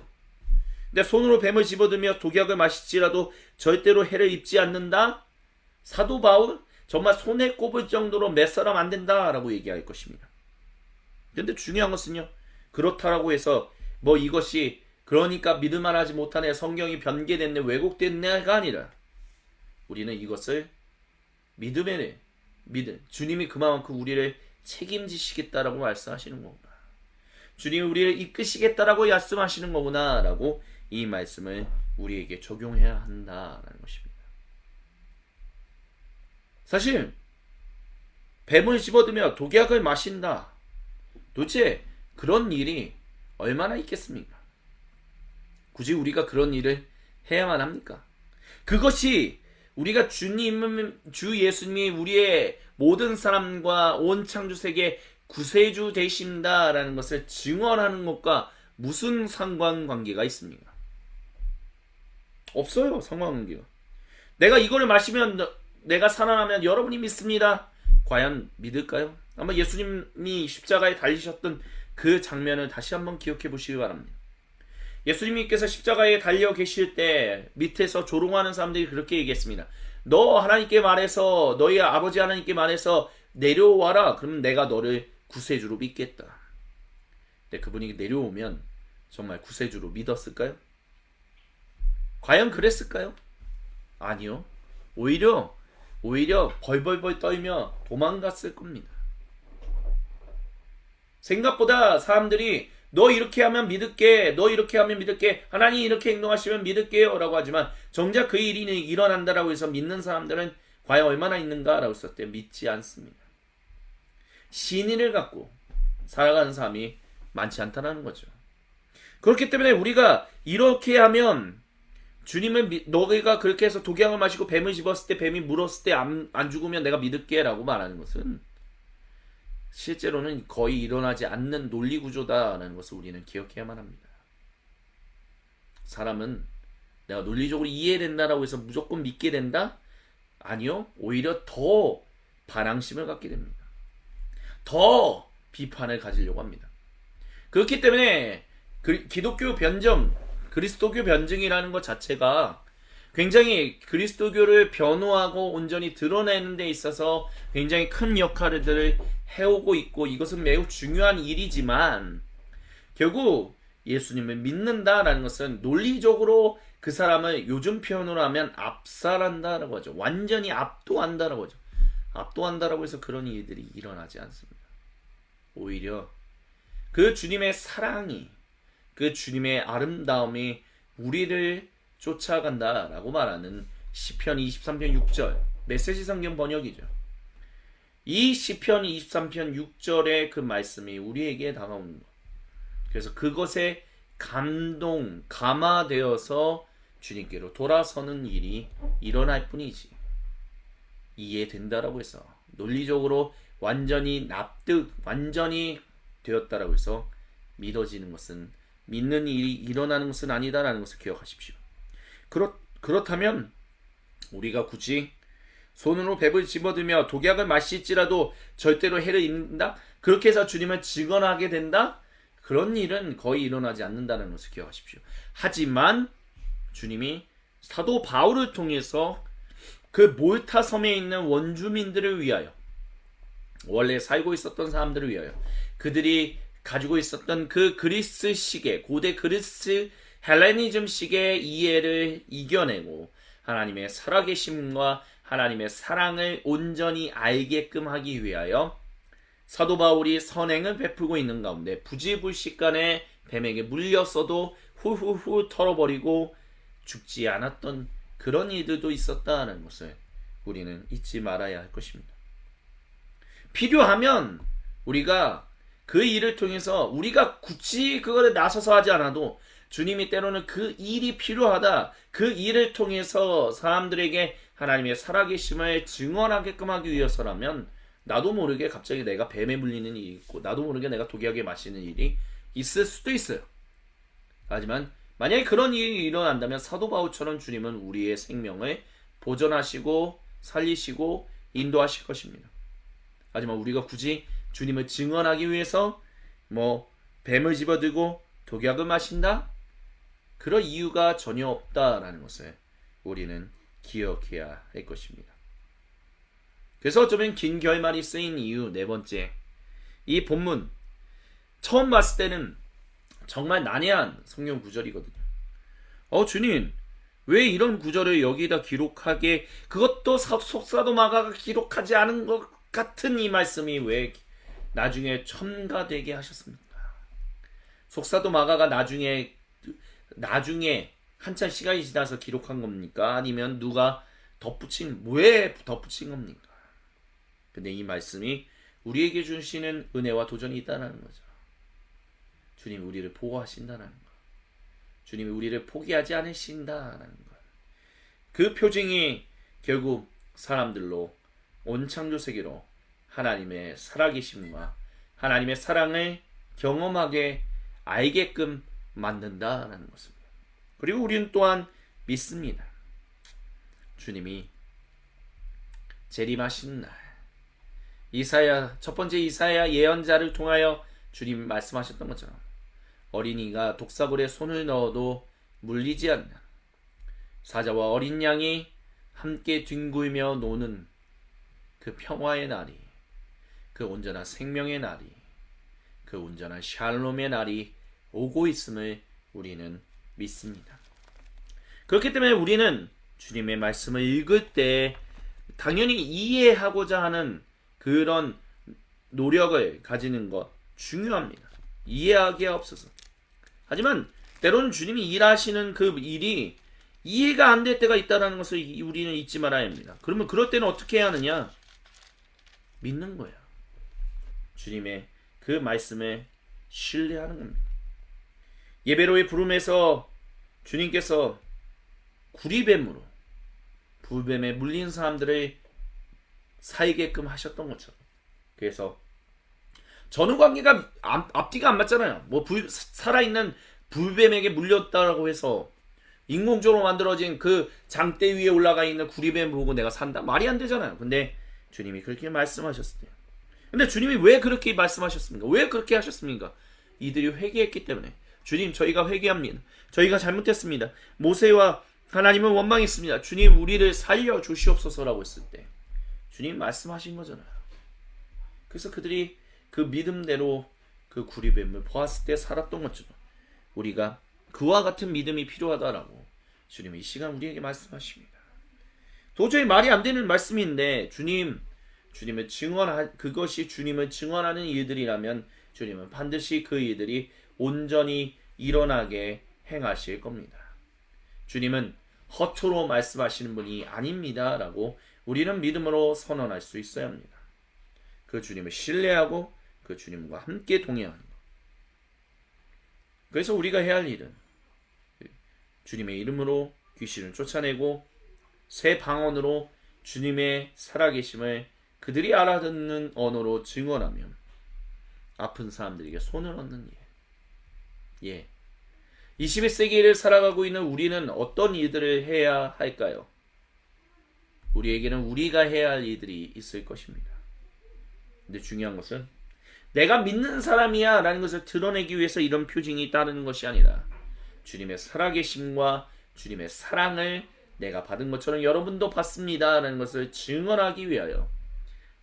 근데 손으로 뱀을 집어들며 독약을 마실지라도 절대로 해를 입지 않는다? 사도 바울 정말 손에 꼽을 정도로 몇 사람 안 된다라고 얘기할 것입니다. 근데 중요한 것은요. 그렇다라고 해서 이것이 그러니까 믿을만하지 못하네, 성경이 변개됐네, 왜곡됐네가 아니라 우리는 이것을 믿음에 주님이 그만큼 우리를 책임지시겠다라고 말씀하시는 거구나. 주님이 우리를 이끄시겠다라고 말씀하시는 거구나 라고 이 말씀을 우리에게 적용해야 한다라는 것입니다. 사실 뱀을 집어들며 독약을 마신다. 도대체 그런 일이 얼마나 있겠습니까? 굳이 우리가 그런 일을 해야만 합니까? 그것이 우리가 주 예수님이 우리의 모든 사람과 온 창조세계 구세주 되신다라는 것을 증언하는 것과 무슨 상관관계가 있습니까? 없어요, 상관관계가. 내가 이거를 마시면 내가 살아나면 여러분이 믿습니다. 과연 믿을까요? 아마 예수님이 십자가에 달리셨던 그 장면을 다시 한번 기억해 보시기 바랍니다. 예수님께서 십자가에 달려 계실 때 밑에서 조롱하는 사람들이 그렇게 얘기했습니다. 너 하나님께 말해서 너희 아버지 하나님께 말해서 내려와라. 그러면 내가 너를 구세주로 믿겠다. 근데 그분이 내려오면 정말 구세주로 믿었을까요? 과연 그랬을까요? 아니요. 오히려 벌벌벌 떨며 도망갔을 겁니다. 생각보다 사람들이 너 이렇게 하면 믿을게, 너 이렇게 하면 믿을게, 하나님 이렇게 행동하시면 믿을게요 라고 하지만 정작 그 일이 일어난다라고 해서 믿는 사람들은 과연 얼마나 있는가 라고 했을 때 믿지 않습니다. 신의를 갖고 살아가는 사람이 많지 않다는 거죠. 그렇기 때문에 우리가 이렇게 하면 주님은 너희가 그렇게 해서 독약을 마시고 뱀을 집었을 때 뱀이 물었을 때 안 죽으면 내가 믿을게 라고 말하는 것은 실제로는 거의 일어나지 않는 논리구조다라는 것을 우리는 기억해야만 합니다. 사람은 내가 논리적으로 이해된다라고 해서 무조건 믿게 된다? 아니요. 오히려 더 반항심을 갖게 됩니다. 더 비판을 가지려고 합니다. 그렇기 때문에 기독교 변증, 그리스도교 변증이라는 것 자체가 굉장히 그리스도교를 변호하고 온전히 드러내는 데 있어서 굉장히 큰 역할을 해오고 있고 이것은 매우 중요한 일이지만 결국 예수님을 믿는다라는 것은 논리적으로 그 사람을 요즘 표현으로 하면 압살한다라고 하죠. 완전히 압도한다라고 하죠. 압도한다라고 해서 그런 일들이 일어나지 않습니다. 오히려 그 주님의 사랑이, 그 주님의 아름다움이 우리를 쫓아간다라고 말하는 시편 23편 6절 메시지 성경 번역이죠. 이 시편 23편 6절의 그 말씀이 우리에게 다가오는 것. 그래서 그것에 감화되어서 주님께로 돌아서는 일이 일어날 뿐이지. 이해된다라고 해서 논리적으로 완전히 완전히 되었다라고 해서 믿어지는 것은, 믿는 일이 일어나는 것은 아니다라는 것을 기억하십시오. 그렇다면 우리가 굳이 손으로 뱀을 집어들며 독약을 마실지라도 절대로 해를 입는다? 그렇게 해서 주님을 증언하게 된다? 그런 일은 거의 일어나지 않는다는 것을 기억하십시오. 하지만 주님이 사도 바울을 통해서 그 몰타 섬에 있는 원주민들을 위하여, 원래 살고 있었던 사람들을 위하여, 그들이 가지고 있었던 그 그리스 시계, 고대 그리스 헬레니즘식의 이해를 이겨내고 하나님의 살아계심과 하나님의 사랑을 온전히 알게끔 하기 위하여 사도 바울이 선행을 베풀고 있는 가운데 부지불식간에 뱀에게 물렸어도 후후후 털어버리고 죽지 않았던 그런 일들도 있었다는 것을 우리는 잊지 말아야 할 것입니다. 필요하면 우리가 그 일을 통해서 우리가 굳이 그거를 나서서 하지 않아도 주님이 때로는 그 일이 필요하다, 그 일을 통해서 사람들에게 하나님의 살아계심을 증언하게끔 하기 위해서라면 나도 모르게 갑자기 내가 뱀에 물리는 일이 있고 나도 모르게 내가 독약에 마시는 일이 있을 수도 있어요. 하지만 만약에 그런 일이 일어난다면 사도 바울처럼 주님은 우리의 생명을 보존하시고 살리시고 인도하실 것입니다. 하지만 우리가 굳이 주님을 증언하기 위해서 뱀을 집어들고 독약을 마신다? 그런 이유가 전혀 없다라는 것을 우리는 기억해야 할 것입니다. 그래서 어쩌면 긴 결말이 쓰인 이유 네 번째, 이 본문 처음 봤을 때는 정말 난해한 성경 구절이거든요. 주님 왜 이런 구절을 여기다 기록하게, 그것도 속사도 마가가 기록하지 않은 것 같은 이 말씀이 왜 나중에 첨가되게 하셨습니까? 속사도 마가가 나중에 한참 시간이 지나서 기록한 겁니까? 아니면 누가 왜 덧붙인 겁니까? 근데 이 말씀이 우리에게 주시는 은혜와 도전이 있다는 거죠. 주님이 우리를 보호하신다는 거, 주님이 우리를 포기하지 않으신다는 것. 그 표징이 결국 사람들로 온 창조 세계로 하나님의 살아계심과 하나님의 사랑을 경험하게 알게끔 만든다라는 것입니다. 그리고 우리는 또한 믿습니다. 주님이 재림하시는 날, 첫 번째 이사야 예언자를 통하여 주님 말씀하셨던 것처럼 어린이가 독사불에 손을 넣어도 물리지 않는, 사자와 어린 양이 함께 뒹굴며 노는 그 평화의 날이, 그 온전한 생명의 날이, 그 온전한 샬롬의 날이 오고 있음을 우리는 믿습니다. 그렇기 때문에 우리는 주님의 말씀을 읽을 때 당연히 이해하고자 하는 그런 노력을 가지는 것 중요합니다. 이해하기에 앞서서. 하지만 때로는 주님이 일하시는 그 일이 이해가 안 될 때가 있다는 것을 우리는 잊지 말아야 합니다. 그러면 그럴 때는 어떻게 해야 하느냐? 믿는 거예요. 주님의 그 말씀에 신뢰하는 겁니다. 예배로의 부름에서 주님께서 구리뱀으로 불뱀에 물린 사람들을 살게끔 하셨던 것처럼, 그래서 전후관계가 앞뒤가 안 맞잖아요. 살아있는 불뱀에게 물렸다고 해서 인공적으로 만들어진 그 장대 위에 올라가 있는 구리뱀 보고 내가 산다? 말이 안 되잖아요. 근데 주님이 그렇게 말씀하셨어요. 근데 주님이 왜 그렇게 말씀하셨습니까? 왜 그렇게 하셨습니까? 이들이 회개했기 때문에. 주님, 저희가 회개합니다. 저희가 잘못했습니다. 모세와 하나님은 원망했습니다. 주님, 우리를 살려 주시옵소서라고 했을 때 주님 말씀하신 거잖아요. 그래서 그들이 그 믿음대로 그 구리뱀을 보았을 때 살았던 것처럼 우리가 그와 같은 믿음이 필요하다라고 주님이 이 시간 우리에게 말씀하십니다. 도저히 말이 안 되는 말씀인데 그것이 주님을 증언하는 일들이라면 주님은 반드시 그 일들이 온전히 일어나게 행하실 겁니다. 주님은 허투루 말씀하시는 분이 아닙니다 라고 우리는 믿음으로 선언할 수 있어야 합니다. 그 주님을 신뢰하고 그 주님과 함께 동행하는 것. 그래서 우리가 해야 할 일은 주님의 이름으로 귀신을 쫓아내고 새 방언으로 주님의 살아계심을 그들이 알아듣는 언어로 증언하며 아픈 사람들에게 손을 얹는 일. 예. 21세기를 살아가고 있는 우리는 어떤 일들을 해야 할까요? 우리에게는 우리가 해야 할 일들이 있을 것입니다. 근데 중요한 것은 내가 믿는 사람이야 라는 것을 드러내기 위해서 이런 표징이 따르는 것이 아니라 주님의 살아계심과 주님의 사랑을 내가 받은 것처럼 여러분도 받습니다 라는 것을 증언하기 위하여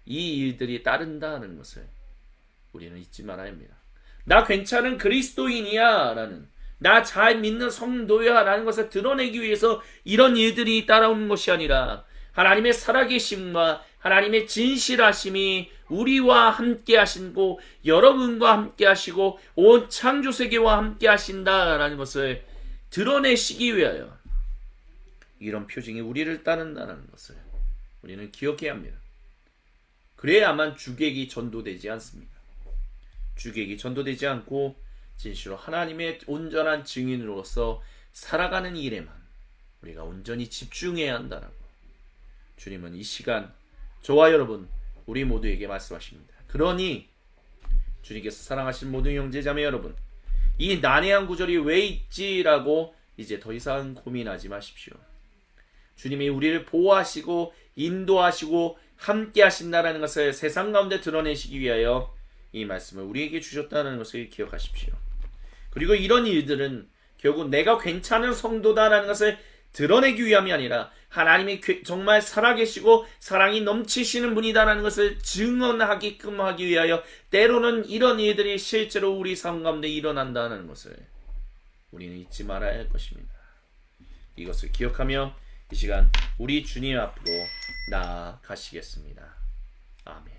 이 일들이 따른다는 것을 우리는 잊지 말아야 합니다. 나 괜찮은 그리스도인이야 라는, 나 잘 믿는 성도야 라는 것을 드러내기 위해서 이런 일들이 따라오는 것이 아니라 하나님의 살아계심과 하나님의 진실하심이 우리와 함께 하시고 여러분과 함께 하시고 온 창조세계와 함께 하신다라는 것을 드러내시기 위하여 이런 표징이 우리를 따른다는 것을 우리는 기억해야 합니다. 그래야만 주객이 전도되지 않습니다. 주객이 전도되지 않고 진실로 하나님의 온전한 증인으로서 살아가는 일에만 우리가 온전히 집중해야 한다라고 주님은 이 시간 저와 여러분 우리 모두에게 말씀하십니다. 그러니 주님께서 사랑하신 모든 형제자매 여러분, 이 난해한 구절이 왜 있지라고 이제 더 이상 고민하지 마십시오. 주님이 우리를 보호하시고 인도하시고 함께 하신다는 것을 세상 가운데 드러내시기 위하여 이 말씀을 우리에게 주셨다는 것을 기억하십시오. 그리고 이런 일들은 결국 내가 괜찮은 성도다라는 것을 드러내기 위함이 아니라 하나님이 정말 살아계시고 사랑이 넘치시는 분이다라는 것을 증언하게끔 하기 위하여 때로는 이런 일들이 실제로 우리 삶 가운데 일어난다는 것을 우리는 잊지 말아야 할 것입니다. 이것을 기억하며 이 시간 우리 주님 앞으로 나아가시겠습니다. 아멘.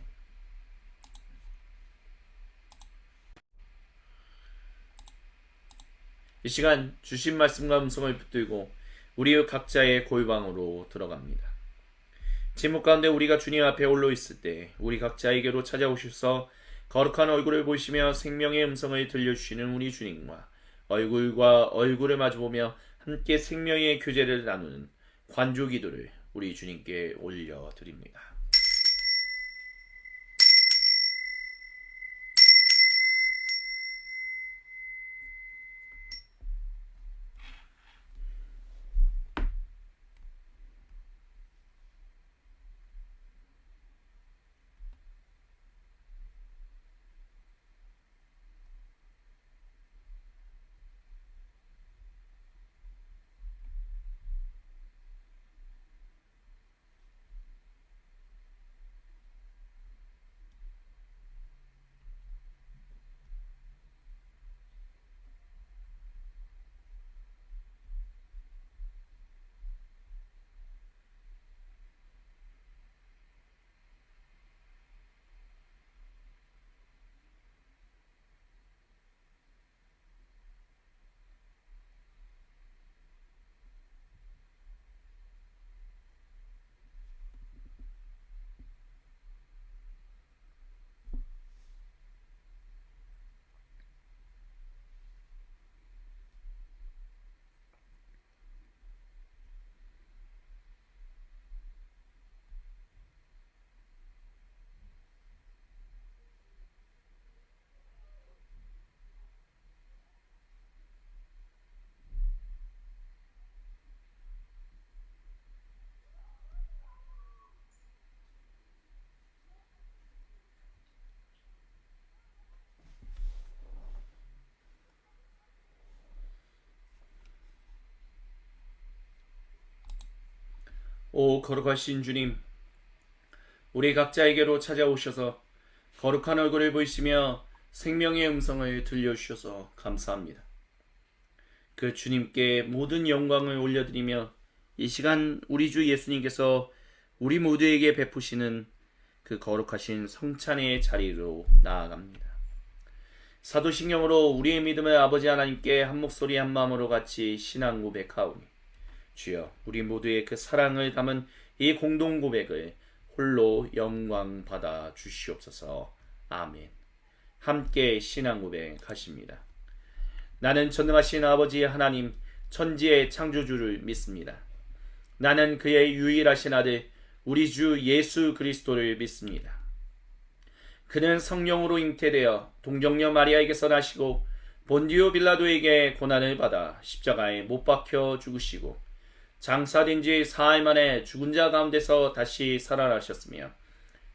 이 시간 주신 말씀과 음성을 붙들고 우리 각자의 골방으로 들어갑니다. 침묵 가운데 우리가 주님 앞에 홀로 있을 때 우리 각자에게로 찾아오셔서 거룩한 얼굴을 보시며 생명의 음성을 들려주시는 우리 주님과 얼굴과 얼굴을 마주보며 함께 생명의 교제를 나누는 관조 기도를 우리 주님께 올려드립니다. 오 거룩하신 주님, 우리 각자에게로 찾아오셔서 거룩한 얼굴을 보이시며 생명의 음성을 들려주셔서 감사합니다. 그 주님께 모든 영광을 올려드리며 이 시간 우리 주 예수님께서 우리 모두에게 베푸시는 그 거룩하신 성찬의 자리로 나아갑니다. 사도신경으로 우리의 믿음을 아버지 하나님께 한 목소리 한 마음으로 같이 신앙 고백하오니 주여 우리 모두의 그 사랑을 담은 이 공동 고백을 홀로 영광 받아 주시옵소서. 아멘. 함께 신앙 고백하십니다. 나는 전능하신 아버지 하나님 천지의 창조주를 믿습니다. 나는 그의 유일하신 아들 우리 주 예수 그리스도를 믿습니다. 그는 성령으로 잉태되어 동정녀 마리아에게서 나시고 본디오 빌라도에게 고난을 받아 십자가에 못 박혀 죽으시고 장사된 지 사흘 만에 죽은 자 가운데서 다시 살아나셨으며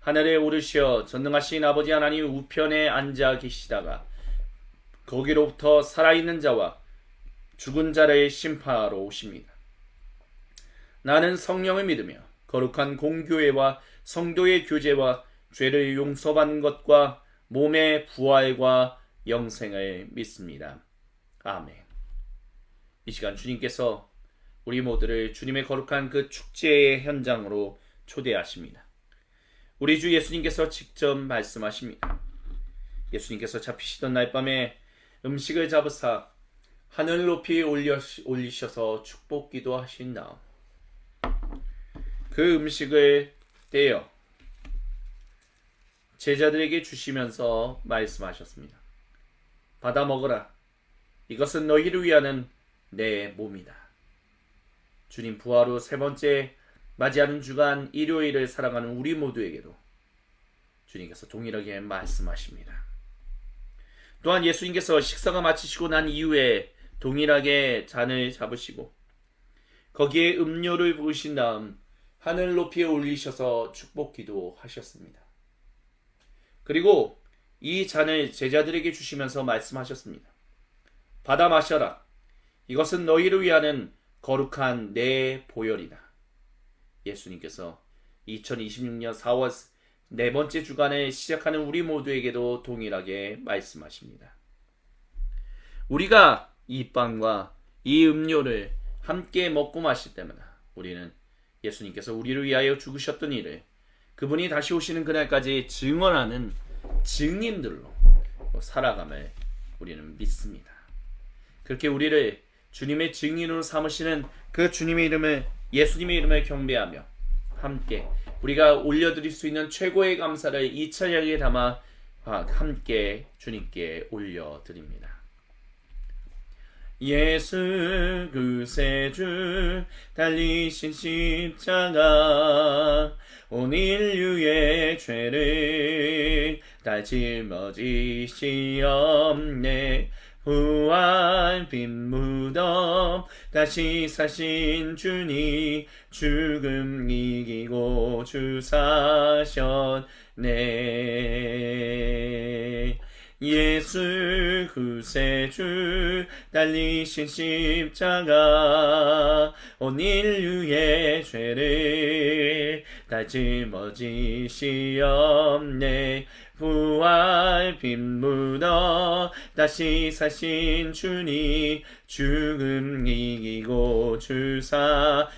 하늘에 오르시어 전능하신 아버지 하나님 우편에 앉아 계시다가 거기로부터 살아있는 자와 죽은 자를 심판하러 오십니다. 나는 성령을 믿으며 거룩한 공교회와 성도의 교제와 죄를 용서받는 것과 몸의 부활과 영생을 믿습니다. 아멘. 이 시간 주님께서 우리 모두를 주님의 거룩한 그 축제의 현장으로 초대하십니다. 우리 주 예수님께서 직접 말씀하십니다. 예수님께서 잡히시던 날 밤에 음식을 잡으사 하늘 높이 올리셔서 축복기도 하신 다음 그 음식을 떼어 제자들에게 주시면서 말씀하셨습니다. 받아 먹으라. 이것은 너희를 위하는 내 몸이다. 주님 부활 후 세 번째 맞이하는 주간 일요일을 살아가는 우리 모두에게도 주님께서 동일하게 말씀하십니다. 또한 예수님께서 식사가 마치시고 난 이후에 동일하게 잔을 잡으시고 거기에 음료를 부으신 다음 하늘 높이에 올리셔서 축복기도 하셨습니다. 그리고 이 잔을 제자들에게 주시면서 말씀하셨습니다. 받아 마셔라. 이것은 너희를 위하는 거룩한 내 보혈이다. 예수님께서 2026년 4월 네 번째 주간을 시작하는 우리 모두에게도 동일하게 말씀하십니다. 우리가 이 빵과 이 음료를 함께 먹고 마실 때마다 우리는 예수님께서 우리를 위하여 죽으셨던 일을 그분이 다시 오시는 그날까지 증언하는 증인들로 살아감을 우리는 믿습니다. 그렇게 우리를 주님의 증인으로 삼으시는 그 주님의 이름을, 예수님의 이름을 경배하며 함께 우리가 올려드릴 수 있는 최고의 감사를 이 찬양에 담아 함께 주님께 올려드립니다. 예수 구세주 달리신 십자가 온 인류의 죄를 다 짊어지시옵네. 부활 빈 무덤 다시 사신 주님 죽음 이기고 주사셨네. 예수 구세주 달리신 십자가 온 인류의 죄를 다 짊어지시옵네. 부활 빈 무덤 다시 사신 주님 죽음 이기고 주사셨네.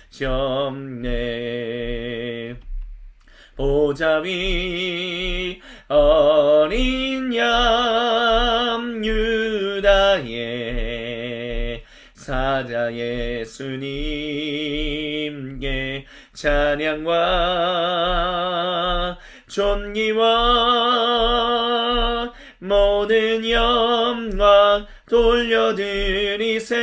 보좌 위 어린 양 유다의 사자 예수님께 찬양과 존귀와 모든 영광 돌려드리세.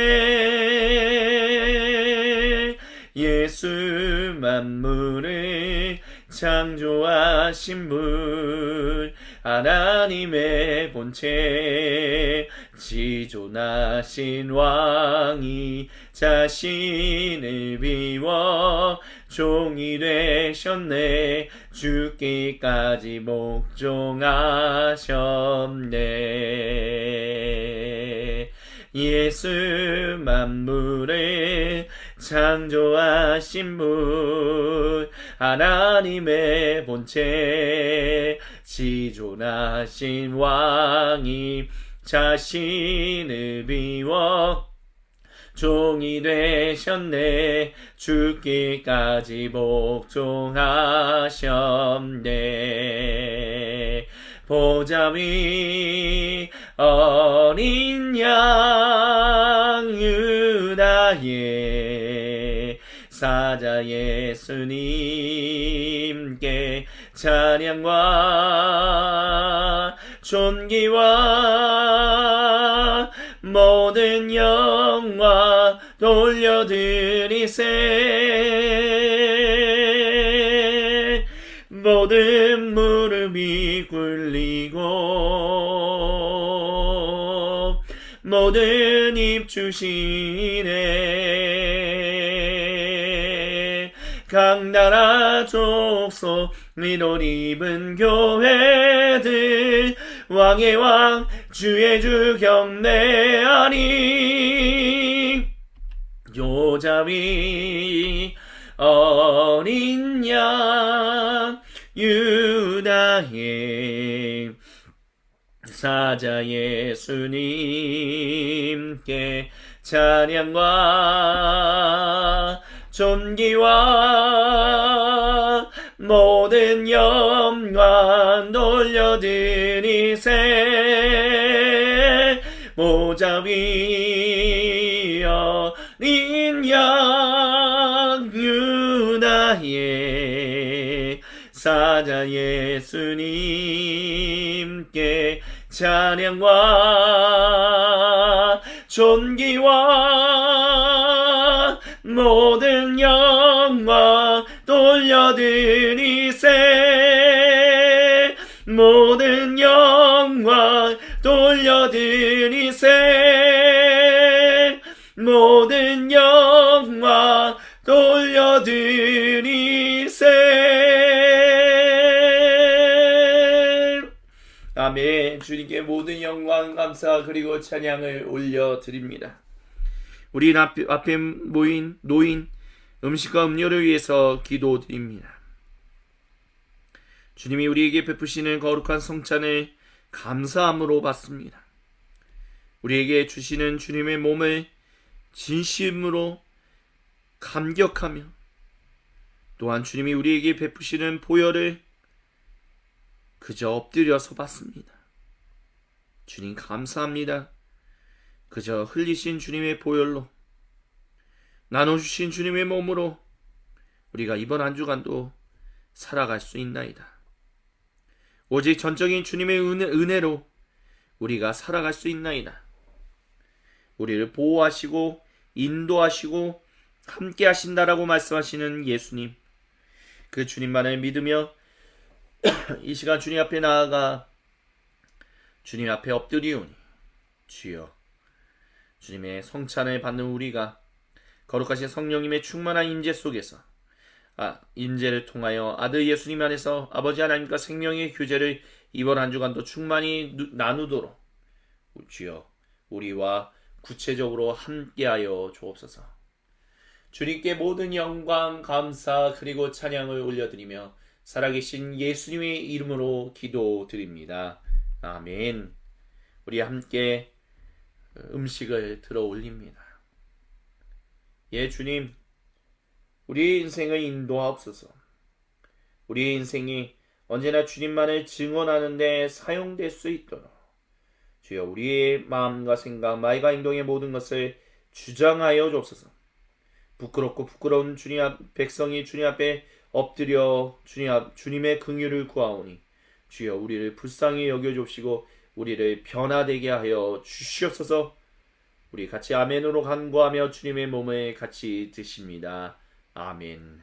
예수 만물을 창조하신 분 하나님의 본체 지존하신 왕이 자신을 비워 종이 되셨네. 죽기까지 복종하셨네. 예수 만물을 창조하신 분 하나님의 본체 지존하신 왕이 자신을 비워 종이 되셨네. 죽기까지 복종하셨네. 보좌 위 어린 양 유다의 사자 예수님께 찬양과 존귀와 모든 영광 돌려드리세. 모든 무릎이 꿇리고 모든 입 주시네. 각 나라 족속 민옷 입은 교회들 왕의 왕 주의 주 경배하니. 보좌 위 어린 양 유다의 사자 예수님께 찬양과 존귀와 모든 영광 돌려드리세. 보좌 위 어린 양 유다의 사자 예수님께 찬양과 존귀와 모든 영광 돌려드리세. 모든 영광 돌려드리세. 모든 영광 돌려드리세. 아멘. 주님께 모든 영광, 감사 그리고 찬양을 올려드립니다. 우리 앞에 모인 노인 음식과 음료를 위해서 기도드립니다. 주님이 우리에게 베푸시는 거룩한 성찬을 감사함으로 받습니다. 우리에게 주시는 주님의 몸을 진심으로 감격하며, 또한 주님이 우리에게 베푸시는 보혈을 그저 엎드려서 받습니다. 주님 감사합니다. 그저 흘리신 주님의 보혈로, 나눠주신 주님의 몸으로 우리가 이번 한 주간도 살아갈 수 있나이다. 오직 전적인 주님의 은혜로 우리가 살아갈 수 있나이다. 우리를 보호하시고 인도하시고 함께 하신다라고 말씀하시는 예수님, 그 주님만을 믿으며 이 시간 주님 앞에 나아가 주님 앞에 엎드리오니, 주여, 주님의 성찬을 받는 우리가 거룩하신 성령님의 충만한 임재 속에서 임재를 통하여 아들 예수님 안에서 아버지 하나님과 생명의 교제를 이번 한 주간도 충만히 나누도록 주여 우리와 구체적으로 함께하여 주옵소서. 주님께 모든 영광, 감사 그리고 찬양을 올려드리며 살아계신 예수님의 이름으로 기도드립니다. 아멘. 우리 함께 음식을 들어 올립니다. 예, 주님, 우리의 인생을 인도하옵소서. 우리의 인생이 언제나 주님만을 증언하는 데 사용될 수 있도록 주여 우리의 마음과 생각, 말과 행동의 모든 것을 주장하여 주옵소서. 부끄럽고 부끄러운 백성이 주님 앞에 엎드려 주님의 긍휼을 구하오니 주여 우리를 불쌍히 여겨주시고 우리를 변화되게 하여 주시옵소서. 우리 같이 아멘으로 간구하며 주님의 몸을 같이 드십니다. 아멘.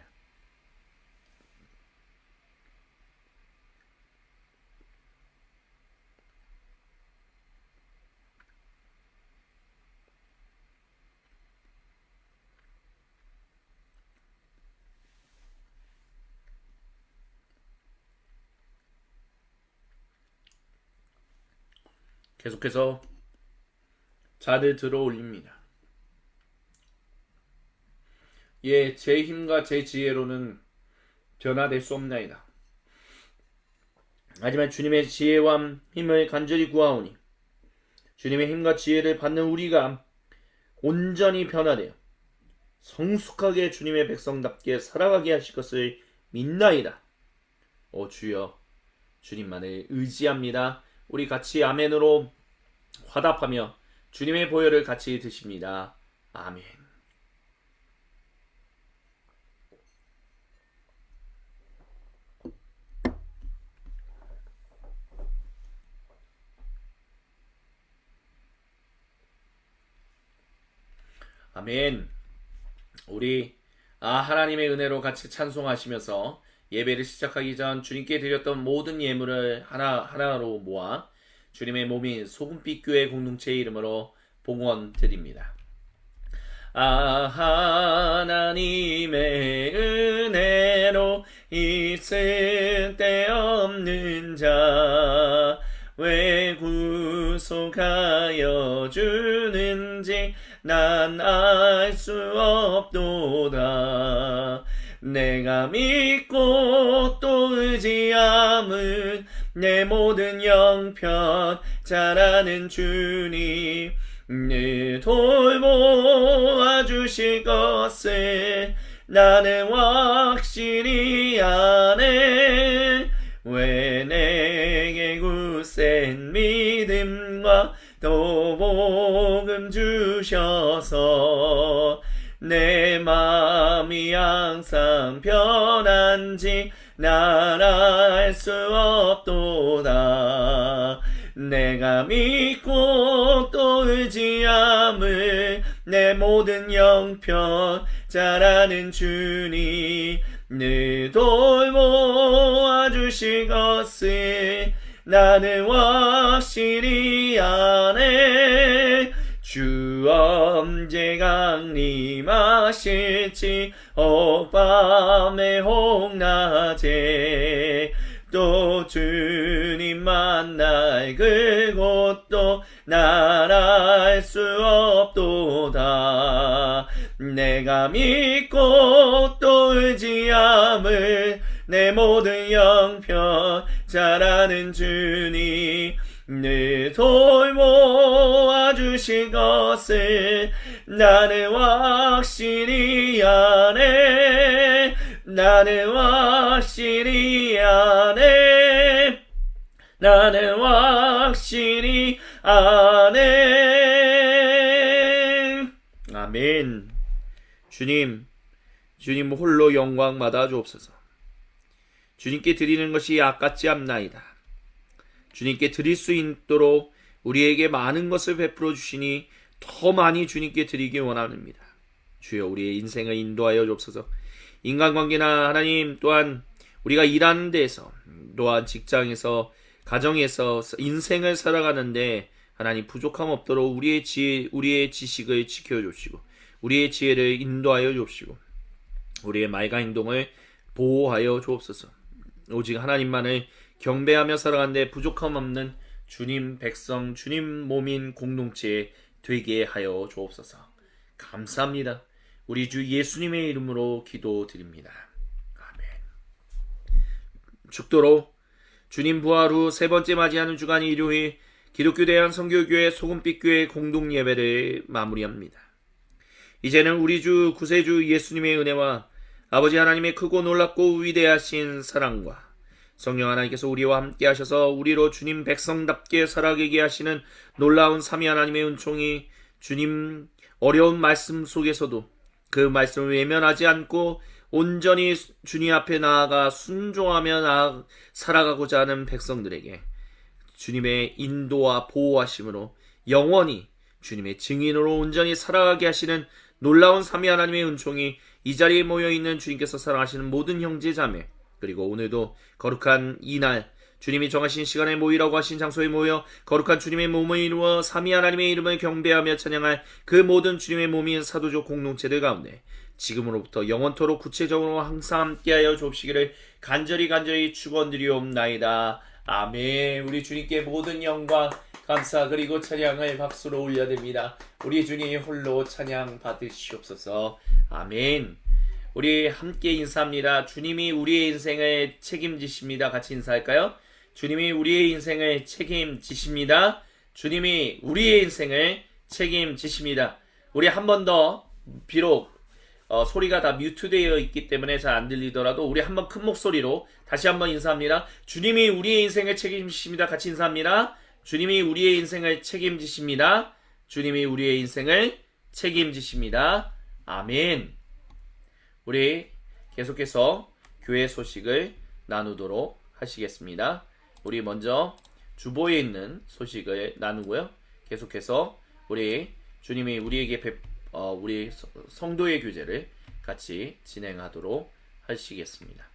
계속해서 잔을 들어 올립니다. 예, 제 힘과 제 지혜로는 변화될 수 없나이다. 하지만 주님의 지혜와 힘을 간절히 구하오니 주님의 힘과 지혜를 받는 우리가 온전히 변화되어 성숙하게 주님의 백성답게 살아가게 하실 것을 믿나이다. 오 주여, 주님만을 의지합니다. 우리 같이 아멘으로 화답하며 주님의 보혈을 같이 드십니다. 아멘. 아멘. 우리 하나님의 은혜로 같이 찬송하시면서 예배를 시작하기 전 주님께 드렸던 모든 예물을 하나로 모아 주님의 몸인 소금빛 교회 공동체의 이름으로 봉헌 드립니다. 하나님의 은혜로 있을 데 없는 자 왜 구속하여 주는지 난 알 수 없도다. 내가 믿고 또 의지함은 내 모든 영편 잘 아는 주님 늘 돌보아 주실 것을 나는 확실히 아네. 왜 내게 굳센 믿음과 또 복음 주셔서 내 마음이 항상 편한지 난 알 수 없도다. 내가 믿고 또 의지함을 내 모든 영편 잘 아는 주님 늘 돌보아 주실 것을 나는 확실히 아네. 주 언제 강림하실지 혹밤에 혹낮에 또 주님 만날 그곳도 날 알 수 없도다. 내가 믿고 또 의지함을 내 모든 영편 잘 아는 주님 늘 돌보아 주실 것을 나는 확실히 아네. 나는 확실히 아네. 나는 확실히 아네. 아멘. 주님 홀로 영광 받아 주옵소서. 주님께 드리는 것이 아깝지 않나이다. 주님께 드릴 수 있도록 우리에게 많은 것을 베풀어 주시니 더 많이 주님께 드리기 원합니다. 주여 우리의 인생을 인도하여 주옵소서. 인간관계나 하나님 또한 우리가 일하는 데에서 또한 직장에서 가정에서 인생을 살아가는데 하나님 부족함 없도록 우리의 지식을 지켜주시고 우리의 지혜를 인도하여 주옵시고 우리의 말과 행동을 보호하여 주옵소서. 오직 하나님만을 경배하며 살아가는데 부족함 없는 주님 백성 주님 몸인 공동체 되게 하여 주옵소서. 감사합니다. 우리 주 예수님의 이름으로 기도드립니다. 아멘. 죽도록 주님 부활 후 세 번째 맞이하는 주간 일요일 기독교 대한선교교회 소금빛교회 공동 예배를 마무리합니다. 이제는 우리 주 구세주 예수님의 은혜와 아버지 하나님의 크고 놀랍고 위대하신 사랑과 성령 하나님께서 우리와 함께 하셔서 우리로 주님 백성답게 살아가게 하시는 놀라운 삼위 하나님의 은총이 주님 어려운 말씀 속에서도 그 말씀을 외면하지 않고 온전히 주님 앞에 나아가 순종하며 살아가고자 하는 백성들에게 주님의 인도와 보호하심으로 영원히 주님의 증인으로 온전히 살아가게 하시는 놀라운 삼위 하나님의 은총이 이 자리에 모여있는 주님께서 사랑하시는 모든 형제 자매 그리고 오늘도 거룩한 이날 주님이 정하신 시간에 모이라고 하신 장소에 모여 거룩한 주님의 몸을 이루어 삼위 하나님의 이름을 경배하며 찬양할 그 모든 주님의 몸인 사도적 공동체들 가운데 지금으로부터 영원토록 구체적으로 항상 함께하여 주옵시기를 간절히 축원드리옵나이다. 아멘. 우리 주님께 모든 영광 감사 그리고 찬양을 박수로 올려드립니다. 우리 주님 홀로 찬양 받으시옵소서. 아멘. 우리 함께 인사합니다. 주님이 우리의 인생을 책임지십니다. 같이 인사할까요? 주님이 우리의 인생을 책임지십니다. 주님이 우리의 인생을 책임지십니다. 우리 한 번 더 비록 소리가 다 뮤트되어 있기 때문에 잘 안 들리더라도 우리 한번 큰 목소리로 다시 한번 인사합니다. 주님이 우리의 인생을 책임지십니다. 같이 인사합니다. 주님이 우리의 인생을 책임지십니다. 주님이 우리의 인생을 책임지십니다. 아멘. 우리 계속해서 교회 소식을 나누도록 하시겠습니다. 우리 먼저 주보에 있는 소식을 나누고요. 계속해서 우리 주님이 우리에게 우리 성도의 교제를 같이 진행하도록 하시겠습니다.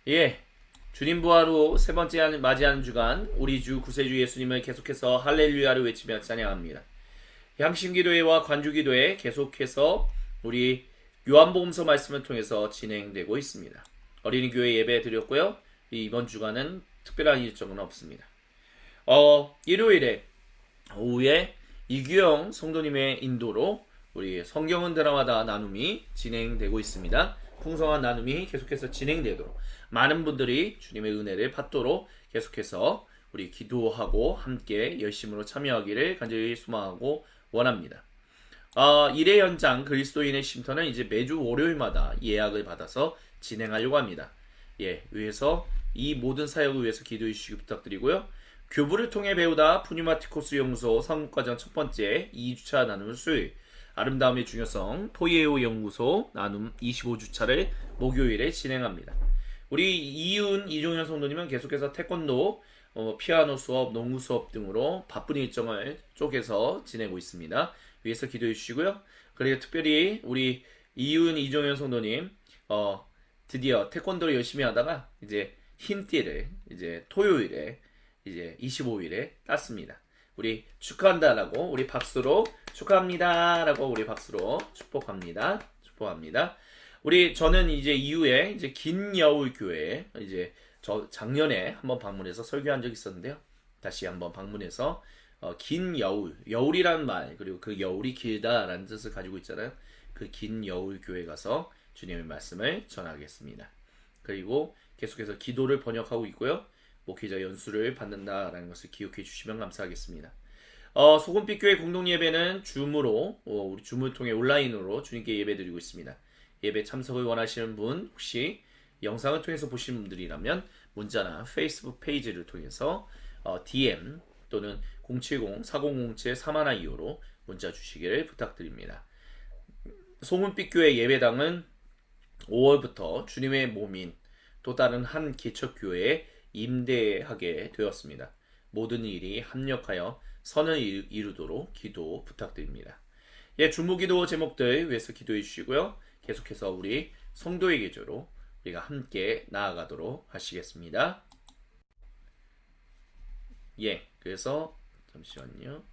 예, 주님 부활 후 세 번째 맞이하는 주간 우리 주 구세주 예수님을 계속해서 할렐루야를 외치며 찬양합니다. 향신기도회와 관주기도회 계속해서 우리 요한복음서 말씀을 통해서 진행되고 있습니다. 어린이 교회 예배 드렸고요. 이번 주간은 특별한 일정은 없습니다. 일요일에 오후에 이규영 성도님의 인도로 우리 성경은 드라마다 나눔이 진행되고 있습니다. 풍성한 나눔이 계속해서 진행되도록 많은 분들이 주님의 은혜를 받도록 계속해서 우리 기도하고 함께 열심으로 참여하기를 간절히 소망하고 원합니다. 일회 연장 그리스도인의 쉼터는 이제 매주 월요일마다 예약을 받아서 진행하려고 합니다. 예, 위해서 이 모든 사역을 위해서 기도해 주시기 부탁드리고요. 교부를 통해 배우다 푸뉴마티코스 연구소 상업과정 첫 번째 2주차 나눔 수요일, 아름다움의 중요성 포이에오 연구소 나눔 25주차를 목요일에 진행합니다. 우리 이윤 이종현 성도님은 계속해서 태권도, 피아노 수업, 농구 수업 등으로 바쁜 일정을 쪼개서 지내고 있습니다. 위해서 기도해 주시고요. 그리고 특별히 우리 이윤 이종현 성도님 드디어 태권도를 열심히 하다가 이제 흰띠를 이제 토요일에 이제 25일에 땄습니다. 우리 축하한다라고 우리 박수로 축하합니다라고 우리 박수로 축복합니다. 저는 이제 이후에 이제 긴여울 교회에 이제 저 작년에 한번 방문해서 설교한 적이 있었는데요. 다시 한번 방문해서 긴 여울, 여울이라는 말, 그리고 그 여울이 길다라는 뜻을 가지고 있잖아요. 그 긴 여울 교회 가서 주님의 말씀을 전하겠습니다. 그리고 계속해서 기도를 번역하고 있고요. 목회자 연수를 받는다라는 것을 기억해 주시면 감사하겠습니다. 소금빛 교회 공동 예배는 줌으로 우리 줌을 통해 온라인으로 주님께 예배드리고 있습니다. 예배 참석을 원하시는 분, 혹시 영상을 통해서 보시는 분들이라면 문자나 페이스북 페이지를 통해서 DM 또는 070-4007-3125로 문자 주시기를 부탁드립니다. 소금빛 교회 예배당은 5월부터 주님의 몸인 또 다른 한 개척교회에 임대하게 되었습니다. 모든 일이 합력하여 선을 이루도록 기도 부탁드립니다. 예, 중보기도 제목들 위해서 기도해 주시고요. 계속해서 우리 성도의 계조로 우리가 함께 나아가도록 하시겠습니다. 예, 그래서 잠시만요.